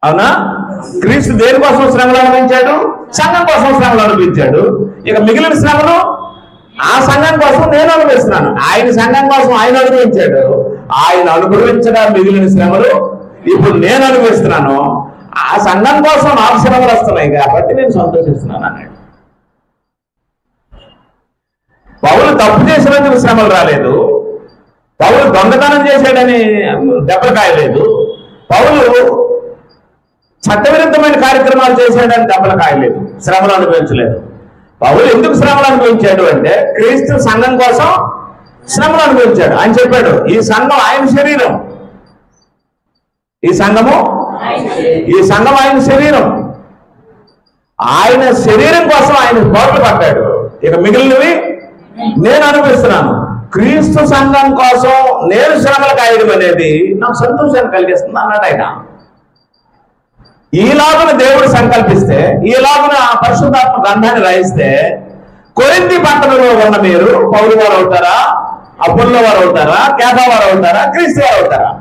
అవునా? క్రీస్తు దేనికోసం శ్రమలు అనుభవించాడు? సంఘం కోసం శ్రమలు అనుభవించాడు. ఇక మిగిలిన శ్రమలు ఆ సంఘం కోసం నేను అనుభవిస్తున్నాను. ఆయన సంఘం కోసం ఆయన అనుభవించాడు, ఆయన అనుభవించగా మిగిలిన శ్రమలు ఇప్పుడు నేను అనుభవిస్తున్నాను. ఆ సంఘం కోసం నాకు శ్రమలు వస్తున్నాయి కాబట్టి నేను సంతోషిస్తున్నాను అన్నాడు. పౌలు తప్పు చేసినందుకు శ్రమలు రాలేదు, పౌలు దొంగతనం చేశాడని దెబ్బలు కాయలేదు, పౌలు చట్టవిరుద్ధమైన కార్యక్రమాలు చేశాడని దెబ్బలు కాయలేదు, శ్రమలు అనుభవించలేదు. పౌలు ఎందుకు శ్రమలు అనుభవించాడు అంటే, క్రీస్తు సంఘం కోసం శ్రమలు అనుభవించాడు. ఆయన చెప్పాడు, ఈ సంఘం ఆయన శరీరం, ఈ సంఘం ఆయన శరీరం. ఆయన శరీరం కోసం ఆయన పాటలు పడ్డాడు. ఇక మిగిలినవి నేను అనుభవిస్తున్నాను. క్రీస్తు సంఘం కోసం నేను శ్రమలు కాయడం అనేది నాకు సంతోషాన్ని కలిగిస్తుంది అన్నాడు ఆయన. ఈలాగున దేవుడు సంకల్పిస్తే, ఈలాగున పరిశుద్ధాత్మ గ్రంథాన్ని రాయిస్తే, కొరింథీ పట్టణంలో ఉన్న మీరు పౌలు వారు అవుతారా, అపోల్లో వారు అవుతారా, కేఫా వారు అవుతారా, క్రీస్తు వారు అవుతారా?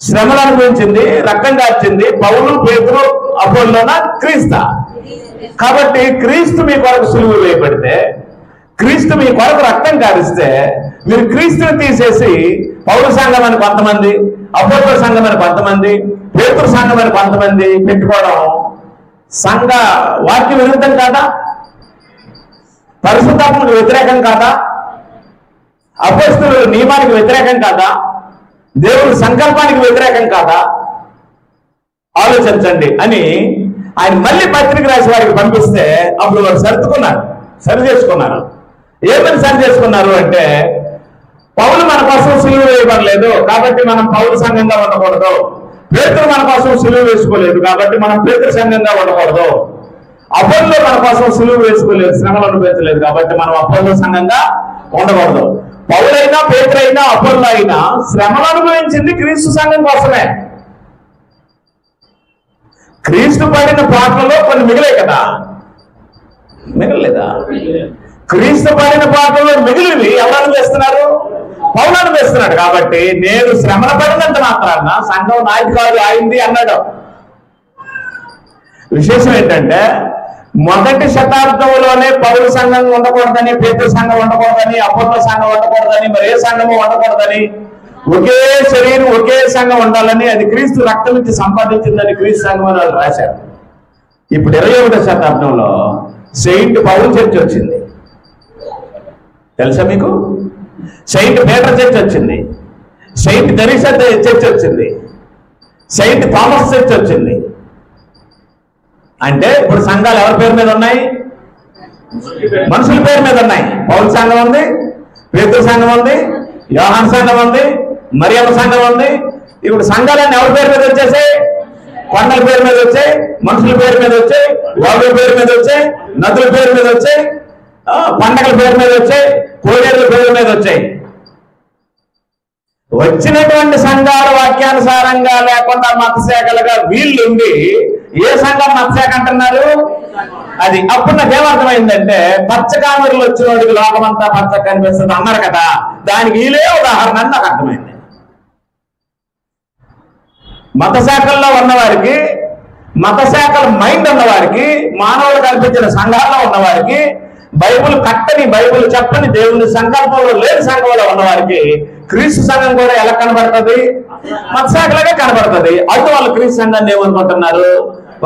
శ్రమలు అనుభవించింది, రక్తం కార్చింది పౌలు, పేతురు, అపోల్లోనా, క్రీస్తా? కాబట్టి క్రీస్తు మీ కొరకు సిలువ వేయబడితే, క్రీస్తు మీ కొరకు రక్తం కారిస్తే, మీరు క్రీస్తుని తీసేసి పౌరు సంఘం అని కొంతమంది, అపోల్లో సంఘం అని కొంతమంది, పేతురు సంఘం అని కొంతమంది పెట్టుకోవడం సంఘ వాక్య విరుద్ధం కాదా? పరిశుద్ధాత్మకు వ్యతిరేకం కాదా? అపోస్తలుల నియమానికి వ్యతిరేకం కాదా? దేవుడి సంకల్పానికి వ్యతిరేకం కాదా? ఆలోచించండి అని ఆయన మళ్ళీ పత్రిక రాసి వారికి పంపిస్తే, అప్పుడు వారు సరి చేసుకున్నారు. ఏమని సరి చేసుకున్నారు అంటే, పౌలు మన కోసం సిలువ వేయబడలేదు కాబట్టి మనం పౌలు సంఘంగా ఉండకూడదు, పేతురు మన కోసం సిలువ వేసుకోలేదు కాబట్టి మనం పేతురు సంఘంగా ఉండకూడదు, అపోల్లో మన కోసం సిలువ వేసుకోలేదు, శ్రమలు అనుభవించలేదు కాబట్టి మనం అపోల్లో సంఘంగా ఉండకూడదు. పౌలైనా, పేతురైనా, అపోల్లో అయినా శ్రమలు అనుభవించింది క్రీస్తు సంఘం కోసమే. క్రీస్తు పడిన పాటలలో కొన్ని మిగిలే కదా, మిగలలేదా? క్రీస్తు పడిన పాటలలో మిగిలినవి ఎవరు అనుభవిస్తున్నారు? పౌలు అనుభవిస్తున్నాడు. కాబట్టి నేను శ్రమల పడినంత మాత్రాన సంఘం నాది కాదు, అయింది అన్నాడు. విశేషం ఏంటంటే, మొదటి శతాబ్దంలోనే పౌలు సంఘం ఉండకూడదని, పేతురు సంఘం ఉండకూడదని, అపోల్లో సంఘం ఉండకూడదని, మరి ఏ సంఘము ఉండకూడదని, ఒకే శరీరం ఒకే సంఘం ఉండాలని, అది క్రీస్తు రక్తం నుంచి సంపాదించిందని క్రీస్తు సంఘం అని వాళ్ళు రాశారు. ఇప్పుడు 21వ శతాబ్దంలో సెయింట్ పౌల్ చర్చ్ వచ్చింది, తెలుసా మీకు? సెయింట్ పీటర్ చర్చ్ వచ్చింది, సెయింట్ తెరీసా చర్చ్ వచ్చింది, సెయింట్ థామస్ చర్చ్ వచ్చింది. అంటే ఇప్పుడు సంఘాలు ఎవరి పేరు మీద ఉన్నాయి? మనుషుల పేరు మీద ఉన్నాయి. పౌలు సంఘం ఉంది, పేతురు సంఘం ఉంది, యోహాను సంఘం ఉంది, మరియమ్మ సంఘం ఉంది. ఇప్పుడు సంఘాలన్నీ ఎవరి పేరు మీద వచ్చేసాయి? కొండల పేరు మీద వచ్చాయి, మనుషుల పేరు మీద వచ్చాయి, వాగుల పేరు మీద వచ్చాయి, నదుల పేరు మీద వచ్చాయి, పండగల పేరు మీద వచ్చాయి, కోడేళ్ల పేరు మీద వచ్చాయి. వచ్చినటువంటి సంఘాలు వాక్యానుసారంగా లేకుండా మతశాఖలుగా వీళ్ళుండి ఏ సంఘం మతశాఖ అంటున్నారు? అది అప్పుడు నాకేమర్థమైందంటే పచ్చకామెరులు వచ్చిన వాడికి లోకమంతా పచ్చ కనిపిస్తుంది అన్నారు కదా, దానికి వీళ్ళే ఉదాహరణ అని నాకు అర్థమైంది. మతశాఖల్లో ఉన్నవారికి, మతశాఖల మైండ్ ఉన్నవారికి, మానవులు కల్పించిన సంఘాల్లో ఉన్నవారికి, బైబుల్ కట్టని, బైబుల్ చెప్పని, దేవుని సంకల్పంలో లేని సంఘంలో ఉన్నవారికి క్రీస్తు సంఘం కూడా ఎలా కనబడుతుంది? మతశాఖలుగా కనబడుతుంది. అటు వాళ్ళు క్రీస్తు సంఘాన్ని ఏమనుకుంటున్నారు?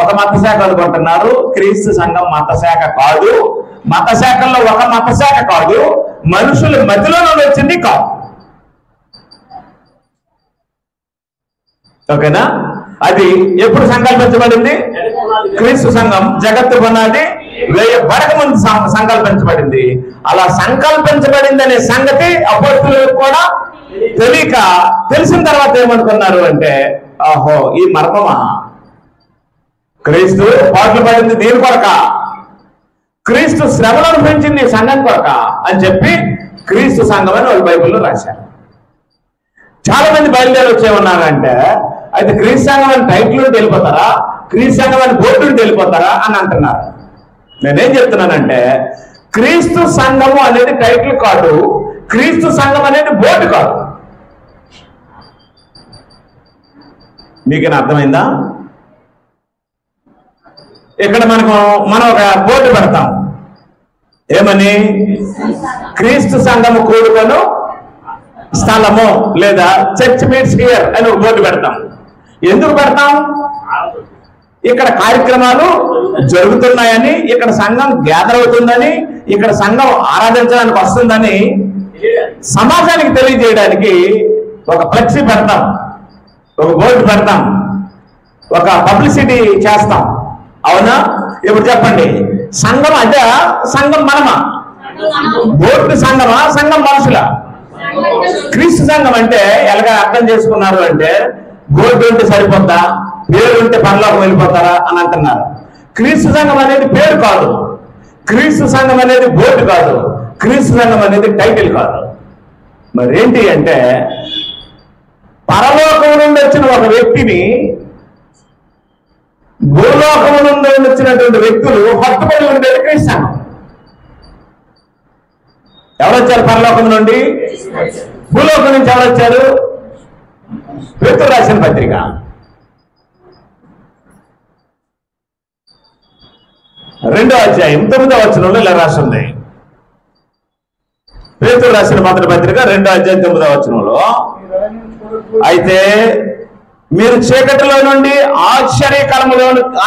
ఒక మతశాఖ అనుకుంటున్నారు. క్రీస్తు సంఘం మతశాఖ కాదు, మతశాఖల్లో ఒక మతశాఖ కాదు, మనుషుల మధ్యలో నుండి వచ్చింది కాదు. ఓకేనా? అది ఎప్పుడు సంకల్పించబడింది? క్రీస్తు సంఘం జగత్తు పునాది వేయబడక ముందు సంకల్పించబడింది. అలా సంకల్పించబడింది అనే సంగతి అపోస్తలులకు కూడా తెలియక, తెలిసిన తర్వాత ఏమనుకున్నారు అంటే, ఆహో ఈ మర్మమా, క్రీస్తు పాటలు పడింది దీని కొరక, క్రీస్తు శ్రమలను పెంచింది సంఘం కొరక అని చెప్పి క్రీస్తు సంఘం అని వాళ్ళు బైబిల్లో రాశారు. చాలా మంది బయలుదేరి వచ్చేమన్నారంటే, అయితే క్రీస్తు సంఘం అని టైటిల్ ఉంటే వెళ్ళిపోతారా, క్రీస్తు సంఘం అని బోర్డు ఉంటే వెళ్ళిపోతారా అని అంటున్నారు. నేనేం చెప్తున్నానంటే, క్రీస్తు సంఘము అనేది టైటిల్ కాదు, క్రీస్తు సంఘం అనేది బోర్డు కాదు. మీకేనా అర్థమైందా? ఇక్కడ మనం ఒక బోర్డు పెడతాం, ఏమని? క్రీస్తు సంఘము కూడుకొను స్థలము లేదా చర్చ్ మీట్స్ హియర్ అని ఒక బోర్డు పెడతాం. ఎందుకు పెడతాం? ఇక్కడ కార్యక్రమాలు జరుగుతున్నాయని, ఇక్కడ సంఘం గ్యాదర్ అవుతుందని, ఇక్కడ సంఘం ఆరాధించడానికి వస్తుందని సమాజానికి తెలియజేయడానికి ఒక ఫ్లెక్సీ పెడతాం, ఒక బోర్డు పెడతాం, ఒక పబ్లిసిటీ చేస్తాం. అవునా? ఇప్పుడు చెప్పండి, సంఘం అంటే సంఘం మనమా? బోర్డు సంఘమా? సంఘం మనుషులా? క్రీస్తు సంఘం అంటే ఎలాగా అర్థం చేసుకున్నారు అంటే, బోర్డు ఉంటే సరిపోద్దా, పేరు ఉంటే పరలోకం వెళ్ళిపోతారా అని అంటున్నారు. క్రీస్తు సంఘం అనేది పేరు కాదు, క్రీస్తు సంఘం అనేది బోర్డు కాదు, క్రీస్తు సంఘం అనేది టైటిల్ కాదు. మరి ఏంటి అంటే, పరలోకం నుండి వచ్చిన ఒక వ్యక్తిని భూలోకం నుండి వచ్చినటువంటి వ్యక్తులు హత్తుకొని ఉండేది క్రీస్తు సంఘం. ఎవరొచ్చారు పరలోకం నుండి? భూలోకం నుంచి ఎవరొచ్చారు? పేతురు రాసిన పత్రిక రెండో అధ్యాయం 9వ వచనంలో ఇలా రాస్తుంది. పేతురు రాసిన మొదటి పత్రిక 2వ అధ్యాయం 9వ వచనంలో, అయితే మీరు చీకటిలో నుండి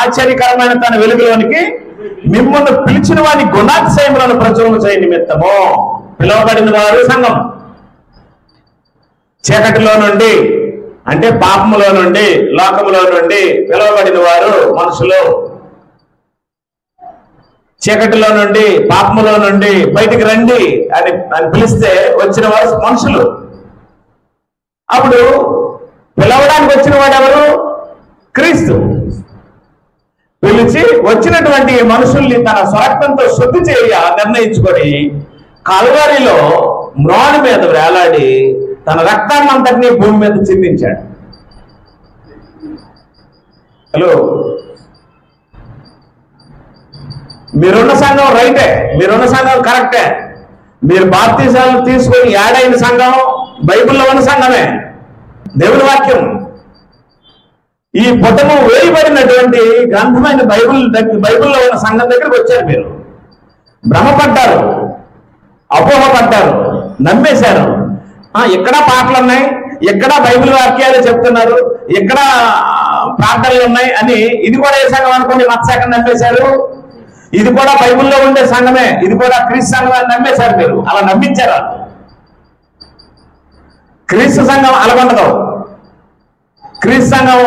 ఆశ్చర్యకరమైన తన వెలుగులోనికి మిమ్మల్ని పిలిచిన వారి గుణాతిశయములను ప్రచురణ చేయ నిమిత్తము పిలువబడిన వారు సంఘం. చీకటిలో నుండి అంటే పాపములో నుండి, లోకములో నుండి పిలువబడిన వారు మనుషులు. చీకటిలో నుండి, పాపములో నుండి బయటికి రండి అని పిలిస్తే వచ్చిన వారు మనుషులు. అప్పుడు పిలవడానికి వచ్చిన వాడు ఎవరు? క్రీస్తు. పిలిచి వచ్చినటువంటి మనుషుల్ని తన స్వార్థంతో శుద్ధి చేయ నిర్ణయించుకొని కల్వరిలో మ్రాణి మీద వేలాడి తన రక్తాన్నంతటినీ భూమి మీద చిందించాడు. హలో, మీరున్న సంఘం రైటే, మీరున్న సంఘం కరెక్టే, మీరు బాప్తిజాలు తీసుకొని యాడైన సంఘం బైబిల్లో ఉన్న సంఘమే, దేవుని వాక్యం. ఈ పుటము వేయబడినటువంటి గ్రంథమైన బైబిల్లో ఉన్న సంఘం దగ్గరికి వచ్చారు. మీరు భ్రమపడ్డారు, అపోహపడ్డారు, నమ్మేశారు. ఎక్కడ పాటలు ఉన్నాయి, ఎక్కడ బైబిల్ వాక్యాలు చెప్తున్నారు, ఎక్కడ ప్రార్థనలు ఉన్నాయి అని ఇది కూడా ఏ సంఘం అనుకోండి మతశాఖను నమ్మేశారు. ఇది కూడా బైబిల్లో ఉండే సంఘమే, ఇది కూడా క్రీస్తు సంఘం అని నమ్మేశారు. మీరు అలా నమ్మించారు. క్రీస్తు సంఘం అలాగుండదు. క్రీస్తు సంఘం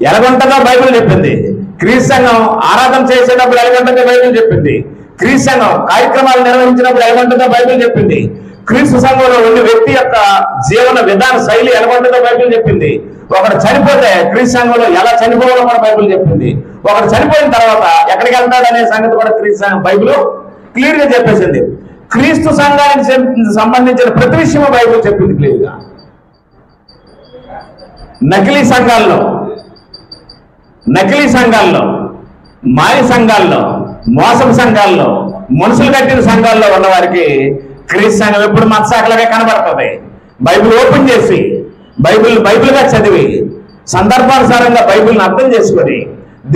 ఎలాగుంటుందో బైబిల్ చెప్పింది. క్రీస్తు సంఘం ఆరాధన చేసేటప్పుడు ఎలాగుంటుందో బైబిల్ చెప్పింది. క్రీస్తు సంఘం కార్యక్రమాలు నిర్వహించినప్పుడు ఎలాగుంటుందో బైబిల్ చెప్పింది. క్రీస్తు సంఘంలో ఉన్న వ్యక్తి యొక్క జీవన విధాన శైలి ఎలాగుంటుందో బైబిల్ చెప్పింది. ఒకడు చనిపోతే క్రీస్తు సంఘంలో ఎలా చనిపోవాలో కూడా బైబిల్ చెప్పింది. ఒకడు చనిపోయిన తర్వాత ఎక్కడికి వెళ్తాడు అనే సంగతి కూడా క్రీస్తు సంఘం బైబిల్ క్లియర్ గా చెప్పేసింది. క్రీస్తు సంఘానికి సంబంధించిన ప్రతి విషయం బైబిల్ చెప్పింది క్లియర్ గా. నకిలీ సంఘాల్లో, మాయ సంఘాల్లో, మోసం సంఘాల్లో, మనుషులు కట్టిన సంఘాల్లో ఉన్న వారికి క్రీస్తు సంఘం ఎప్పుడు మత్సాకలుగా కనబడుతుంది. బైబిల్ ఓపెన్ చేసి బైబిల్గా చదివి సందర్భానుసారంగా బైబిల్ని అర్థం చేసుకొని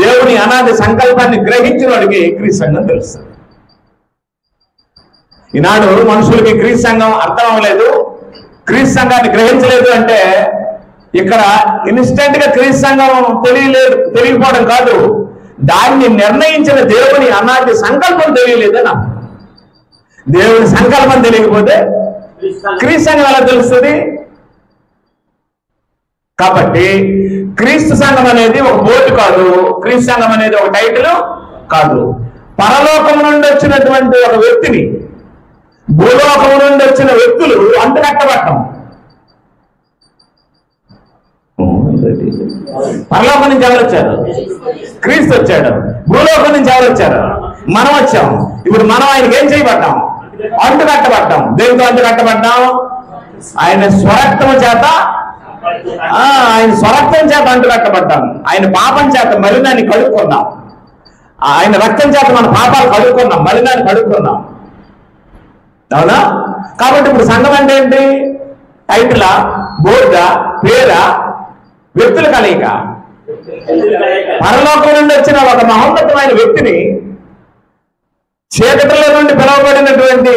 దేవుని అనాది సంకల్పాన్ని గ్రహించిన వాడికి క్రీస్తు సంఘం తెలుస్తుంది. ఈనాడు మనుషులకి క్రీస్తు సంఘం అర్థం అవ్వలేదు, క్రీస్తు సంఘాన్ని గ్రహించలేదు అంటే ఇక్కడ ఇన్స్టెంట్ గా క్రీస్తు సంఘం తెలియకపోవడం కాదు, దాన్ని నిర్ణయించిన దేవుని అనాది సంకల్పం తెలియలేదని అర్థం. దేవుని సంకల్పం తెలియకపోతే క్రీస్తు సంఘం ఎలా తెలుస్తుంది? కాబట్టి క్రీస్తు సంఘం అనేది ఒక బోర్డు కాదు, క్రీస్తు సంఘం అనేది ఒక టైటిల్ కాదు. పరలోకం నుండి వచ్చినటువంటి ఒక వ్యక్తిని భూలోకం నుండి వచ్చిన వ్యక్తులు అంటుకట్టబట్టం. పరలోకం నుంచి ఎవరు వచ్చారు? క్రీస్తు వచ్చాడు. భూలోకం నుంచి ఎవరు వచ్చారు? మనం వచ్చాం. ఇప్పుడు మనం ఆయనకి ఏం చేయబడ్డాం? అంటుకట్టబడ్డాం. దేనితో అంటుకట్టబడ్డాం? ఆయన స్వరక్తం చేత అంటుకట్టబడ్డాం. ఆయన పాపం చేత మలినాన్ని కడుక్కున్నాం. ఆయన రక్తం చేత మన పాపాలు కడుక్కున్నాం, మలినాన్ని కడుక్కున్నాం. అవునా? కాబట్టి ఇప్పుడు సంఘం అంటే ఏంటి? టైటిలా, బోర్డా, పేరా, వ్యక్తుల కలయిక. పరలోకం నుండి వచ్చిన ఒక మహోన్నతమైన వ్యక్తిని చీకటిలో నుండి పిలువబడినటువంటి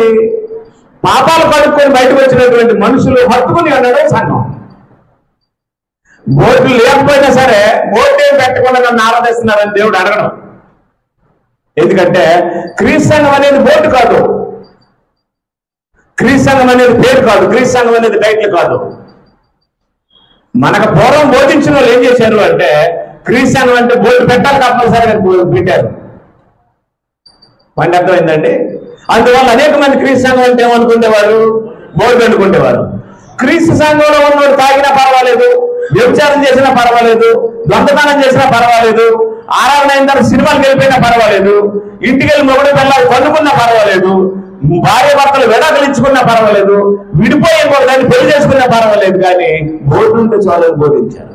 పాపాలు కడుక్కొని బయటకు వచ్చినటువంటి మనుషులు హత్తుకుని ఉండడం సంఘం. బోర్డు లేకపోయినా సరే బోర్డు ఏం పెట్టకుండా నన్ను ఆరాధిస్తున్నారని దేవుడు అడగడం. ఎందుకంటే క్రీస్తు సంఘం అనేది బోర్డు కాదు, క్రీస్తు సంఘం అనేది పేరు కాదు, క్రీస్తు సంఘం అనేది టైటిల్ కాదు. మనకు పూర్వం బోధించిన వాళ్ళు ఏం చేశారు అంటే క్రీస్తు సంఘం అంటే బోర్డు పెట్టాలి కంపల్సరీగా పెట్టారు. పండి అర్థమైందండి. అందువల్ల అనేక మంది క్రీస్తు సంఘం అంటే ఏమనుకునేవారు? బోర్డు అనుకునేవారు. క్రీస్తు సంఘంలో ఉన్నవాడు తాగినా పర్వాలేదు, వ్యభిచారం చేసినా పర్వాలేదు, దొంగతనం చేసినా పర్వాలేదు, ఆరాధన అయిన తర్వాత సినిమాలకు వెళ్ళిపోయినా పర్వాలేదు, ఇంటికి వెళ్ళి మొగుడు పిల్లలు కొనుక్కున్నా పర్వాలేదు, భార్య భర్తలు విడాకులు ఇచ్చుకున్నా పర్వాలేదు, విడిపోయే దాన్ని పెళ్లి చేసుకున్నా పర్వాలేదు, కానీ బోర్డు ఉంటే చాలు బోధించారు.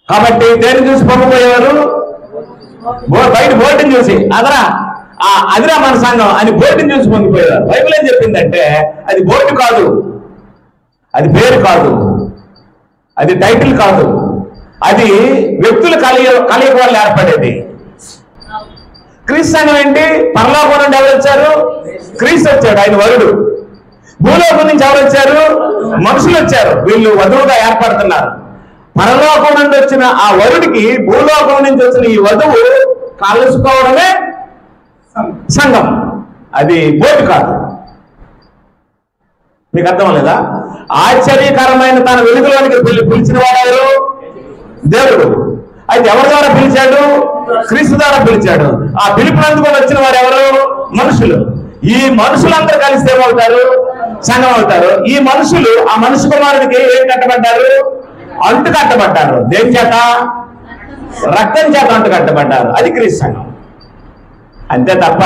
కాబట్టి దేన్ని చూసి పంపిపోయేవారు? బయట బోర్డుని చూసి అదిరా మన సంఘం అని బోర్డుని చూసి పొంగిపోయేవారు. బైబిల్ ఏం చెప్పిందంటే అది బోర్డు కాదు, అది పేరు కాదు, అది టైటిల్ కాదు, అది వ్యక్తుల కలయిక వల్ల ఏర్పడేది. క్రీస్తు సంఘం ఏంటి? పరలోకం నుండి ఎవరు వచ్చారు? క్రీస్తు వచ్చాడు, ఆయన వరుడు. భూలోకం నుంచి ఎవరు వచ్చారు? మనుషులు వచ్చారు, వీళ్ళు వధువుగా ఏర్పడుతున్నారు. పరలోకం నుండి వచ్చిన ఆ వరుడికి భూలోకం నుంచి వచ్చిన ఈ వధువు కలుసుకోవడమే సంఘం, అది బోర్డు కాదు. మీకు అర్థం లేదా? ఆశ్చర్యకరమైన తన వెలుగులోనికి పిలిచిన వాడు దేవుడు. అయితే ఎవరి ద్వారా పిలిచాడు? క్రీస్తు ద్వారా పిలిచాడు. ఆ పిలుపుని అందుకొని వచ్చిన వారు ఎవరు? మనుషులు. ఈ మనుషులందరూ కలిసి ఏమవుతారు? సంఘం అవుతారు. ఈ మనుషులు ఆ మనుషు కుమారుడికి ఏం కట్టబడ్డారు? అంటు కట్టబడ్డారు. దేని చేత? రక్తం చేత అంటు కట్టబడ్డారు. అది క్రీస్తు సంఘం. అంతే తప్ప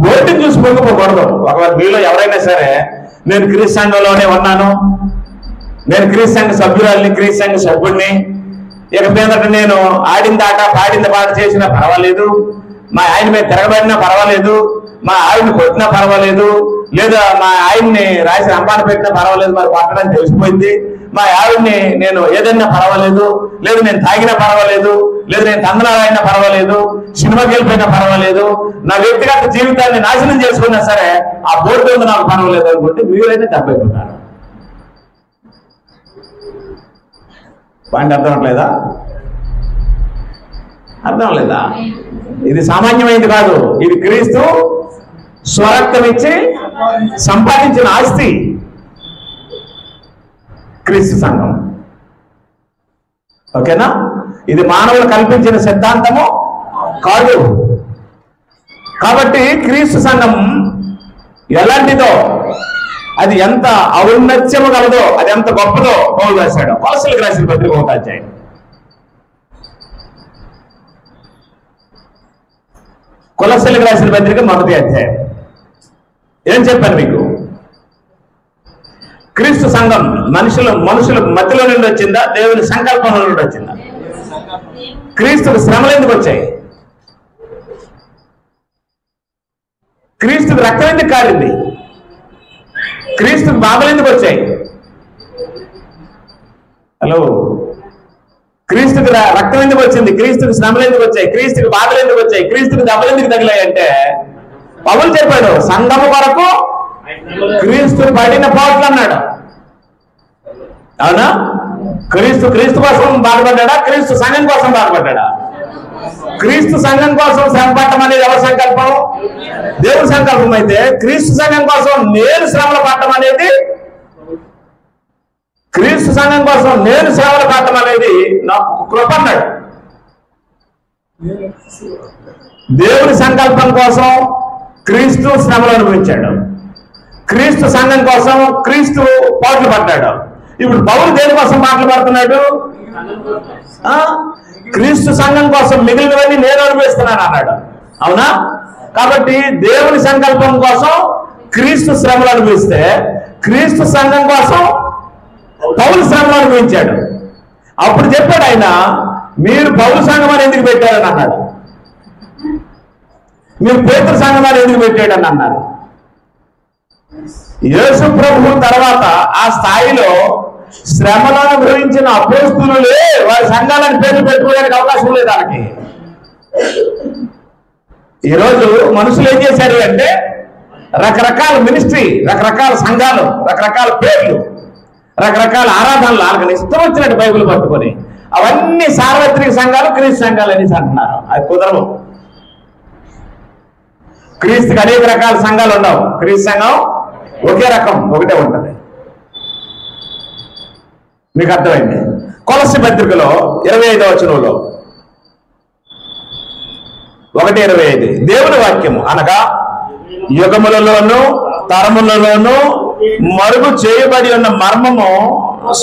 బోర్డుని చూసి పొంగిపోకూడదు. ఒకవేళ మీలో ఎవరైనా సరే నేను క్రీస్తు సంఘంలోనే ఉన్నాను, నేను క్రీస్తు సంఘ సభ్యురాలిని, క్రీస్తు సంఘ సభ్యుడిని, ఇక మీదట నేను ఆడింది ఆట పాడింది పాట చేసినా పర్వాలేదు, మా ఆయన మీద తిరగబడినా పర్వాలేదు, మా ఆవిడని కొట్టినా పర్వాలేదు, లేదా మా ఆయన్ని రాసి రంపాన పెట్టినా పర్వాలేదు, మరి కొట్టడం తెలిసిపోయింది, మా ఆవిడ్ని నేను ఏదైనా పర్వాలేదు, లేదు నేను తాగినా పర్వాలేదు, లేదు నేను తందనాలైనా పర్వాలేదు, సినిమాకి వెళ్ళిపోయినా పర్వాలేదు, నా వ్యక్తిగత జీవితాన్ని నాశనం చేసుకున్నా సరే ఆ బోర్డు ఉంది నాకు పర్వాలేదు అనుకుంటే మీరైతే తప్పైపోతారు. పాయింట్ అర్థం అవట్లేదా? అర్థం లేదా? ఇది సామాన్యమైనది కాదు, ఇది క్రీస్తు స్వరక్తం ఇచ్చి సంపాదించిన ఆస్తి క్రీస్తు సంఘం. ఓకేనా? ఇది మానవులు కల్పించిన సిద్ధాంతము కాదు. కాబట్టి క్రీస్తు సంఘం ఎలాంటిదో అది ఎంత ఔన్నత్యము కలదో, అది ఎంత గొప్పదో పౌలు రాశాడు. కొలస్సీలకు రాసిన పత్రిక 1వ అధ్యాయం. కొలస్సీలకు రాసిన పత్రిక 1వ అధ్యాయం. ఏం చెప్పాను మీకు? క్రీస్తు సంఘం మనుషుల మధ్యలో నుండి వచ్చిందా, దేవుని సంకల్పంలో నుండి వచ్చిందా? క్రీస్తుకు శ్రమలు ఎందుకు వచ్చాయి? క్రీస్తుకు రక్తం ఎందుకు కారింది? క్రీస్తుకు బాధలు ఎందుకు వచ్చాయి? హలో, క్రీస్తుకు రక్తం ఎందుకు వచ్చింది? క్రీస్తుకు శ్రమలు ఎందుకు వచ్చాయి? క్రీస్తుకు బాధలు ఎందుకు వచ్చాయి? క్రీస్తుకు దెబ్బలు ఎందుకు తగిలాయి అంటే పౌలు చెప్పాడు, సంఘము కొరకు క్రీస్తు పడిన పోట్లు అన్నాడు. అవునా? క్రీస్తు కోసం బాధపడ్డా? క్రీస్తు సంఘం కోసం బాధపడ్డా? క్రీస్తు సంఘం కోసం శ్రమ పడటం అనేది ఎవరి సంకల్పం? దేవుని సంకల్పం. అయితే క్రీస్తు సంఘం కోసం నేను శ్రమలు పడటం అనేది, క్రీస్తు సంఘం కోసం నేను శ్రమలు పడటం అనేది నాకు కృప అన్నాడు. దేవుని సంకల్పం కోసం క్రీస్తు శ్రమలు అనుభవించాడు. క్రీస్తు సంఘం కోసం క్రీస్తు పాటలు పడ్డాడు. ఇప్పుడు పౌలు దేని కోసం పాటలు పడుతున్నాడు? క్రీస్తు సంఘం కోసం మిగిలినవన్నీ నేను అనుభవిస్తున్నాను అన్నాడు. అవునా? కాబట్టి దేవుని సంకల్పం కోసం క్రీస్తు శ్రమలు అనుభవిస్తే క్రీస్తు సంఘం కోసం పౌలు శ్రమలు అనుభవించాడు. అప్పుడు చెప్పాడు ఆయన, మీరు పౌలు సంఘం అని ఎందుకు పెట్టారని అన్నాడు. మీరు పేతురు సంఘం అని ఎందుకు పెట్టాడని అన్నారు. యేసు ప్రభు తర్వాత ఆ స్థాయిలో శ్రమలను అనుభవించిన అపోస్తులులే వారి సంఘాలను పేర్లు పెట్టుకోవడానికి అవకాశం లేదు వాళ్ళకి. ఈరోజు మనుషులు ఏం చేశారు అంటే రకరకాల మినిస్ట్రీ, రకరకాల సంఘాలు, రకరకాల పేర్లు, రకరకాల ఆరాధనలు, వాళ్ళకి ఇష్టం వచ్చినట్టు బైబిల్ పట్టుకొని అవన్నీ సార్వత్రిక సంఘాలు, క్రీస్తు సంఘాలు అనేసి అంటున్నారు. అది కుదరవు. క్రీస్తుకి అనేక రకాల సంఘాలు ఉండవు. క్రీస్తు సంఘం ఒకే రకం, ఒకటే ఉంటుంది. మీకు అర్థమైంది? కొలస్సీ పత్రికలో 25వ వచనంలో 1:25 దేవుని వాక్యము అనగా యుగములలోను తరములలోను మరుగు చేయబడి ఉన్న మర్మము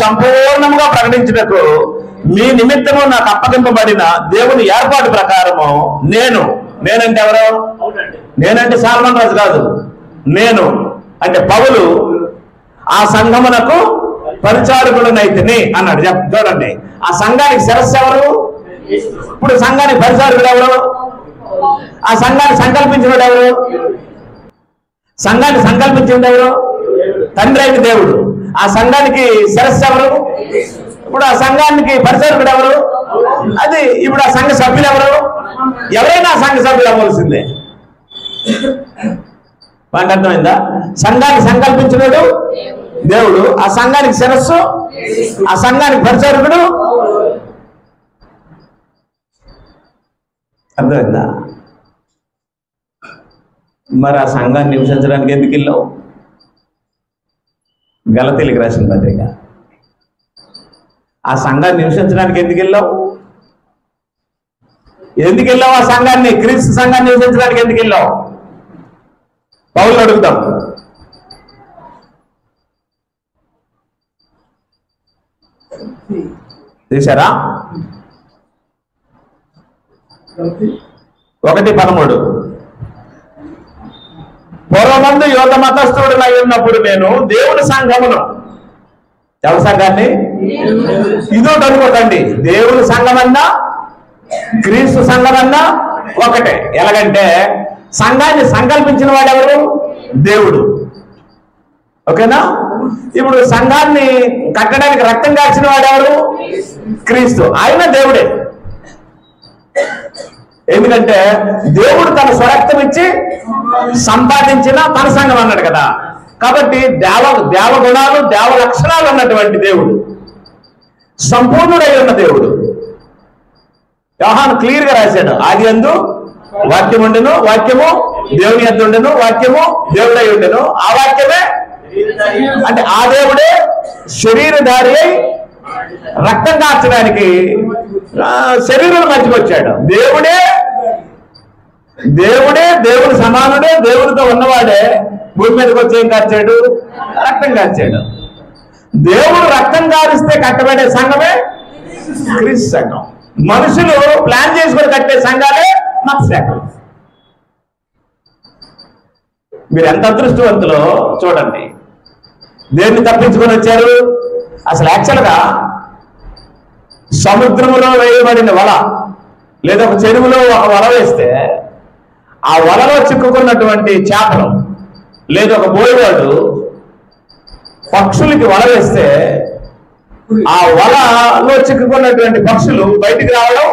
సంపూర్ణంగా ప్రకటించుటకు మీ నిమిత్తము నాకు అప్పగింపబడిన దేవుని ఏర్పాటు ప్రకారము నేనంటే ఎవరు? నేనంటే సాల్మన్ రాజు కాదు. నేను అంటే పౌలు ఆ సంఘమునకు పరిచారకుడునైతిని అన్నాడు. చూడండి, ఆ సంఘానికి శిరస్సు ఎవరు? ఇప్పుడు సంఘానికి పరిచారకుడు ఎవరు? ఆ సంఘాన్ని సంకల్పించినడు ఎవరు? సంఘాన్ని సంకల్పించింది ఎవరు? తండ్రి అయిన దేవుడు. ఆ సంఘానికి శిరస్సు ఎవరు? ఇప్పుడు ఆ సంఘానికి పరిచారకుడు ఎవరు? అది ఇప్పుడు ఆ సంఘ సభ్యులు ఎవరు? ఎవరైనా ఆ సంఘ సభ్యులు అవ్వాల్సిందే. వాటి అర్థమైందా? సంఘాన్ని సంకల్పించినడు దేవుడు, ఆ సంఘానికి శిరస్సు, ఆ సంఘానికి పరిచారకుడు. అర్థమైందా? మరి ఆ సంఘాన్ని నివసించడానికి ఎందుకు వెళ్ళావు? గలతీలకు రాసిన పత్రిక. ఆ సంఘాన్ని నివసించడానికి ఎందుకు వెళ్ళావు? ఎందుకు వెళ్ళావు? ఆ సంఘాన్ని, క్రీస్తు సంఘాన్ని నివసించడానికి ఎందుకు వెళ్ళావు? పౌలు అడుగుతాం. చూసారా? 1:13 పూర్వమందు యోధ మతస్థుడునై ఉన్నప్పుడు నేను దేవుని సంఘమును, ఎవరి సంఘాన్ని? ఇదోటి అనుకోకండి, దేవుని సంఘమన్నా క్రీస్తు సంఘమన్నా ఒకటే. ఎలాగంటే సంఘాన్ని సంకల్పించిన వాడెవరు? దేవుడు. ఓకేనా? ఇప్పుడు సంఘాన్ని కట్టడానికి రక్తం కాల్చిన వాడెవరు? క్రీస్తు. ఆయన దేవుడే. ఎందుకంటే దేవుడు తన స్వరక్తం ఇచ్చి సంపాదించిన తన సంఘం అన్నాడు కదా. కాబట్టి దేవగుణాలు, దేవ లక్షణాలు ఉన్నటువంటి దేవుడు, సంపూర్ణుడై ఉన్న దేవుడు. యోహాను క్లియర్ గా రాశాడు, ఆది యందు వాక్యం ఉండెను, వాక్యము దేవుని యందు ఉండెను, వాక్యము దేవుడై ఉండెను, ఆ వాక్యమే అంటే ఆ దేవుడే శరీరధారి అయి రక్తం కార్చడానికి శరీరం మధ్యకి వచ్చాడు. దేవుడే దేవుని సమానుడే, దేవునితో ఉన్నవాడే భూమి మీదకి వచ్చి ఏం కార్చాడు? రక్తం కార్చాడు. దేవుడు రక్తం కారిస్తే కట్టబడే సంఘమే క్రీస్తు సంఘం. మనుషులు ప్లాన్ చేసుకొని కట్టే సంఘాలే మత శాఖలు. మీరు ఎంత అదృష్టవంతులో చూడండి. దేన్ని తప్పించుకొని వచ్చారు? అసలు యాక్చువల్గా సముద్రంలో వేయబడిన వల లేదా ఒక చెరువులో ఒక వల వేస్తే ఆ వలలో చిక్కుకున్నటువంటి చేపలు లేదా ఒక బోయవాడు పక్షులకి వల వేస్తే ఆ వలలో చిక్కుకున్నటువంటి పక్షులు బయటికి రావడం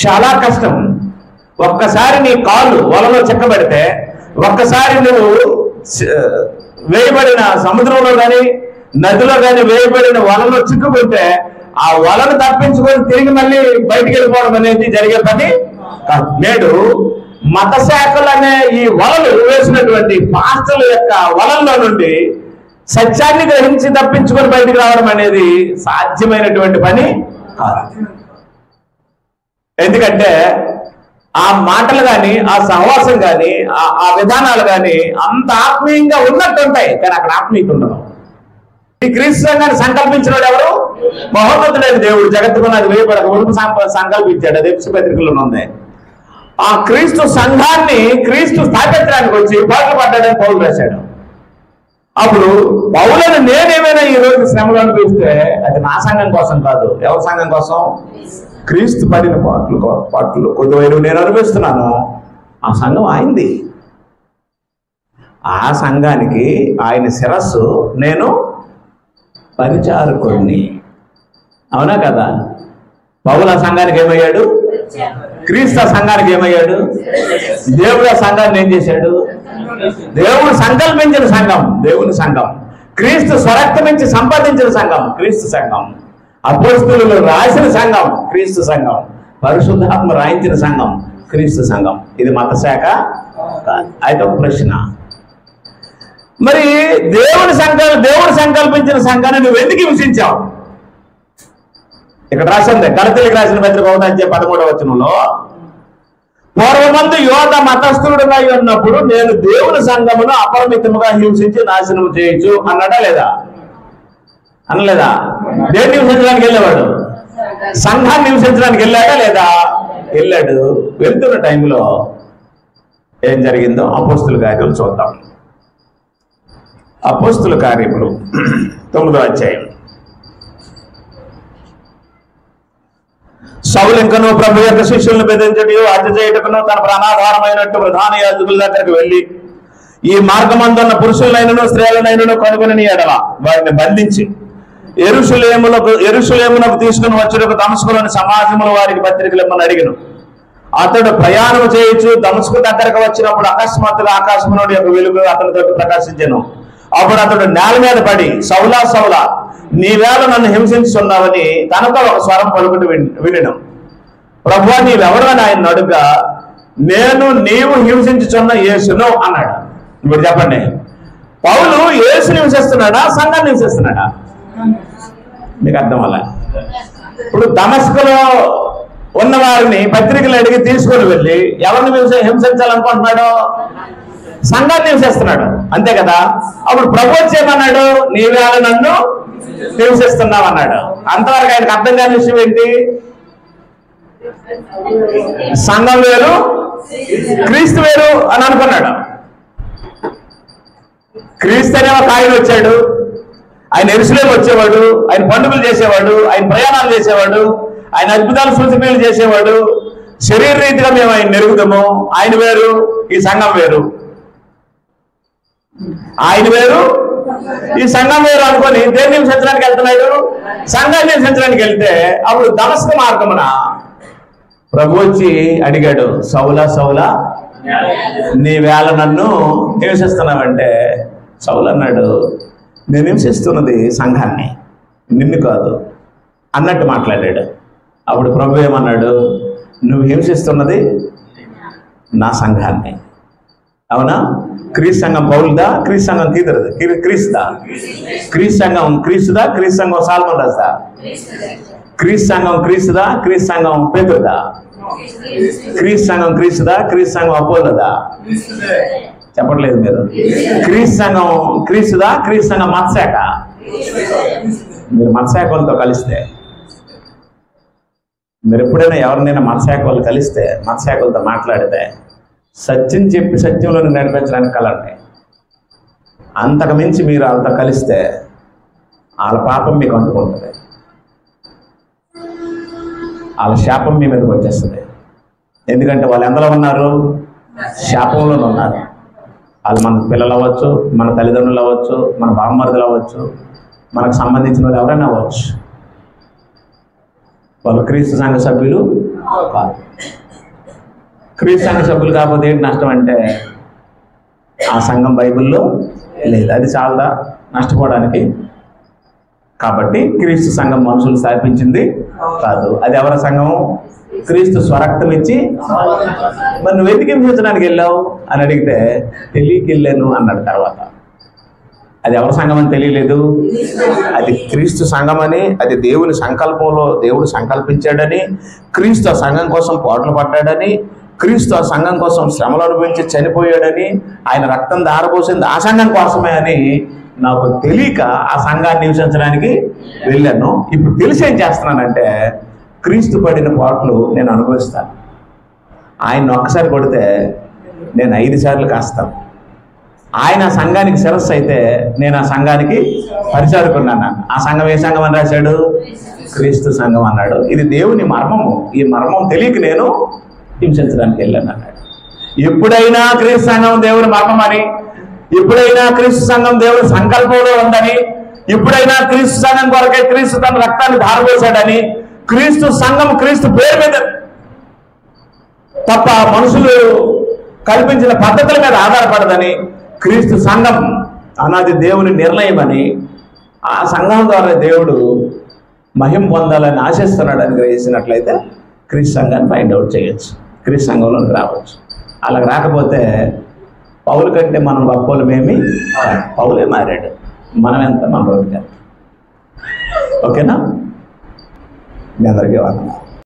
చాలా కష్టం. ఒక్కసారి నీ కాళ్ళు వలలో చిక్కబడితే, ఒక్కసారి నువ్వు వేయబడిన సముద్రంలో కానీ నదిలో కానీ వేయబడిన వలలో చిక్కుకుంటే ఆ వలను తప్పించుకొని తిరిగి మళ్ళీ బయటికి వెళ్ళిపోవడం అనేది జరిగే పని కాదు. నేడు మత శాఖలు అనే ఈ వలలు వేసినటువంటి పాస్టర్ల యొక్క వలల్లో నుండి సత్యాన్ని గ్రహించి తప్పించుకొని బయటికి రావడం అనేది సాధ్యమైనటువంటి పని కాదు. ఎందుకంటే ఆ మాటలు కానీ, ఆ సహవాసం కానీ, ఆ విధానాలు కానీ అంత ఆత్మీయంగా ఉన్నట్టుంటాయి, కానీ అక్కడ ఆత్మీయత ఉండదు. ఈ క్రీస్తు సంఘాన్ని సంకల్పించిన వాడు ఎవరు? మహోన్నతుడైన దేవుడు. జగత్తుకున్న అది వేయబడక ఉడుపు సంకల్పించాడు. అది ఎఫెసీ పత్రికలో ఉంది. ఆ క్రీస్తు సంఘాన్ని క్రీస్తు స్థాపించడానికి వచ్చి పాటలు పడ్డాడని పౌలు రాశాడు. అప్పుడు పౌలను నేనేమైనా ఈ రోజు శ్రమలు అనిపిస్తే అది నా సంఘం కోసం కాదు. ఎవరి సంఘం కోసం? క్రీస్తు పడిన పాటలు కొద్దివైన నేను అనుభవిస్తున్నాను. ఆ సంఘం ఆయనది. ఆ సంఘానికి ఆయన శిరస్సు, నేను పరిచారకుడిని. అవునా కదా? పౌలు ఆ సంఘానికి ఏమయ్యాడు? క్రీస్తు ఆ సంఘానికి ఏమయ్యాడు? దేవుడు ఆ సంఘాన్ని ఏం చేశాడు? దేవుడు సంకల్పించిన సంఘం దేవుని సంఘం. క్రీస్తు స్వరక్తమించి సంపాదించిన సంఘం క్రీస్తు సంఘం. అపోస్తలులు రాసిన సంఘం క్రీస్తు సంఘం. పరిశుద్ధాత్మ రాయించిన సంఘం క్రీస్తు సంఘం. ఇది మత శాఖ కాదు. అయితే ఒక ప్రశ్న, మరి దేవుడు సంకల్పించిన సంఘాన్ని నువ్వు ఎందుకు హింసించావు? ఇక్కడ రాసింది గలతీయులకు రాసిన పత్రిక 1:13 వచనంలో, పూర్వమందు యోధ మతస్థుడుగా ఉన్నప్పుడు నేను దేవుని సంఘమును అపరిమితముగా హింసించి నాశనం చేయొచ్చు అన్నాడా లేదా? అనలేదా? దేన్ని హింసించడానికి వెళ్ళేవాడు? సంఘాన్ని హింసించడానికి వెళ్ళాడా లేదా? వెళ్ళాడు. వెళ్తున్న టైంలో ఏం జరిగిందో అపోస్తుల కార్యములు చూద్దాం. అపోస్తుల కార్యములు 9వ అధ్యాయం. సౌలు ఇంకను ప్రభు యొక్క శిష్యులను బెదిరించటం, హత్య చేయటకును తన ప్రాణాధారమైనట్టు ప్రధాన యాజకుల దగ్గరికి వెళ్ళి, ఈ మార్గమందున్న పురుషులనైనను స్త్రీలనైనను కనుగొని ఎడల వారిని బంధించి యెరూషలేమునకు తీసుకుని వచ్చుటకు దమస్కులోని సమాజములు వారికి పత్రికలు ఇమ్మని అడిగను. అతడు ప్రయాణం చేయొచ్చు దమస్కు దగ్గరకు వచ్చినప్పుడు అకస్మాత్తుగా ఆకాశం నుండి యొక్క వెలుగు అతని తోటి ప్రకాశించెను. అప్పుడు అతడు నేల మీద పడి, సౌలా సౌలా, నీవేళ నన్ను హింసించున్నావని తనతో ఒక స్వరం పలుకుతూ వినడం. ప్రభువా నీవెవరు అని ఆయన అడుగా, నేను నీవు హింసించుచున్న యేసును అన్నాడు. ఇప్పుడు చెప్పండి, పౌలు యేసుని హింసిస్తున్నాడా సంఘాన్ని హింసిస్తున్నాడా? మీకు అర్థం వల్ల ఇప్పుడు దమస్కులో ఉన్న వారిని పత్రికలు అడిగి తీసుకొని వెళ్ళి ఎవరిని హింసించాలనుకుంటున్నాడు? సంఘాన్ని హింసిస్తున్నాడు, అంతే కదా? అప్పుడు ప్రభు వచ్చేమన్నాడు? నీవేళ నన్ను హింసిస్తున్నావు అన్నాడు. అంతవరకు ఆయనకు అర్థం కాని విషయం ఏంటి? సంఘం వేరు క్రీస్తు వేరు అని అనుకున్నాడు. క్రీస్తు అనే ఒక ఆయన వచ్చాడు, ఆయన యెరూషలేము వచ్చేవాడు, ఆయన పండుగలు చేసేవాడు, ఆయన ప్రయాణాలు చేసేవాడు, ఆయన అద్భుతాలు సూచనలు చేసేవాడు. శరీర రీతిగా మేము ఆయన నెరుగుదాము. ఆయన వేరు, ఈ సంఘం వేరు. ఆయన వేరు, ఈ సంఘం వేరు అనుకొని దేన్ని హింసించడానికి వెళ్తున్నాడు? సంఘాన్ని హింసించడానికి వెళ్తే అప్పుడు దమస్కు మార్గమున ప్రభు వచ్చి అడిగాడు, సౌలా సౌలా నీవేళ నన్ను హింసిస్తున్నావంటే సౌలు అన్నాడు, నేను హింసిస్తున్నది సంఘాన్ని, నిన్ను కాదు అన్నట్టు మాట్లాడాడు. అప్పుడు ప్రభు ఏమన్నాడు? నువ్వు హింసిస్తున్నది నా సంఘాన్ని. అవునా? క్రీస్తు సంఘం పౌలుదా? క్రీస్తు సంఘం తీదరదు? క్రీస్తుదా? క్రీస్తు సంఘం క్రీస్తుదా? క్రీస్తు సంఘం సాల్మన్ రాజుదా? క్రీస్తు సంఘం క్రీస్తుదా? క్రీస్తు సంఘం పేతురుదా? క్రీస్తు సంఘం క్రీస్తుదా? క్రీస్తు సంఘం అపోలోదా? చెప్పట్లేదు మీరు. క్రీస్తు సంఘం క్రీస్తుదా, క్రీస్తు సంఘం మత్శాఖ. మీరు మత్శాఖ వాళ్ళతో కలిస్తే, మీరు ఎప్పుడైనా ఎవరినైనా మత్శాఖ వాళ్ళు కలిస్తే, మత్శాఖ వాళ్ళతో మాట్లాడితే సత్యం చెప్పి సత్యంలో నడిపించడానికి కలండి. అంతకు మించి మీరు వాళ్ళతో కలిస్తే వాళ్ళ పాపం మీకు అంటుకుంటుంది, వాళ్ళ శాపం మీ మీదకి వచ్చేస్తుంది. ఎందుకంటే వాళ్ళు ఎందులో ఉన్నారు? శాపంలోనే ఉన్నారు. వాళ్ళు మన పిల్లలు అవ్వచ్చు, మన తల్లిదండ్రులు అవ్వచ్చు, మన బామ్మరుదులు అవ్వచ్చు, మనకు సంబంధించిన వాళ్ళు ఎవరైనా అవ్వచ్చు. వాళ్ళు క్రీస్తు సంఘ సభ్యులు కాదు. క్రీస్తు సంఘ సభ్యులు కాకపోతే ఏంటి నష్టం అంటే ఆ సంఘం బైబిల్లో లేదు. అది చాలా నష్టపోవడానికి. కాబట్టి క్రీస్తు సంఘం మనుషులు స్థాపించింది కాదు. అది ఎవరి సంఘం? క్రీస్తు స్వరక్తం ఇచ్చి. మరి నువ్వు ఎందుకు హింసించడానికి వెళ్ళావు అని అడిగితే తెలియకి వెళ్ళాను అన్నాడు. తర్వాత అది ఎవరి సంఘం అని తెలియలేదు. అది క్రీస్తు సంఘం అని, అది దేవుని సంకల్పంలో దేవుడు సంకల్పించాడని, క్రీస్తు ఆ సంఘం కోసం పోట్లు పడ్డాడని, క్రీస్తు ఆ సంఘం కోసం శ్రమలు అనుభవించి చనిపోయాడని, ఆయన రక్తం దారపోసింది ఆ సంఘం కోసమే అని నాకు తెలియక ఆ సంఘాన్ని నివసించడానికి వెళ్ళాను. ఇప్పుడు తెలిసి ఏం చేస్తున్నానంటే క్రీస్తు పడిన పాటలు నేను అనుభవిస్తాను. ఆయన ఒక్కసారి కొడితే నేను 5 సార్లు కాస్తాను. ఆయన ఆ సంఘానికి శిరస్సు అయితే నేను ఆ సంఘానికి పరిచారుకున్నాను. ఆ సంఘం ఏ సంఘం అని రాశాడు? క్రీస్తు సంఘం అన్నాడు. ఇది దేవుని మర్మము. ఈ మర్మం తెలియక నేను హింసించడానికి వెళ్ళాను అన్నాడు. ఎప్పుడైనా క్రీస్తు సంఘం దేవుని మర్మం అని, ఎప్పుడైనా క్రీస్తు సంఘం దేవుని సంకల్పంలో ఉందని, ఎప్పుడైనా క్రీస్తు సంఘం కొరకే క్రీస్తు తన రక్తాన్ని ధారపోసాడని, క్రీస్తు సంఘం క్రీస్తు పేరు మీద తప్ప మనుషులు కల్పించిన పద్ధతుల మీద ఆధారపడదని, క్రీస్తు సంఘం అన్నది దేవుని నిర్ణయం అని, ఆ సంఘం ద్వారా దేవుడు మహిమ పొందాలని ఆశిస్తున్నాడని గ్రహించినట్లయితే క్రీస్తు సంఘాన్ని ఫైండ్ అవుట్ చేయొచ్చు, క్రీస్తు సంఘంలోకి రావచ్చు. అలా రాకపోతే పౌలు కంటే మనం గొప్పలమేమి, పౌలే మారాడు, మనం ఎంత మన రోజు. ఓకేనా? మీ అందరికీ వందనాలు.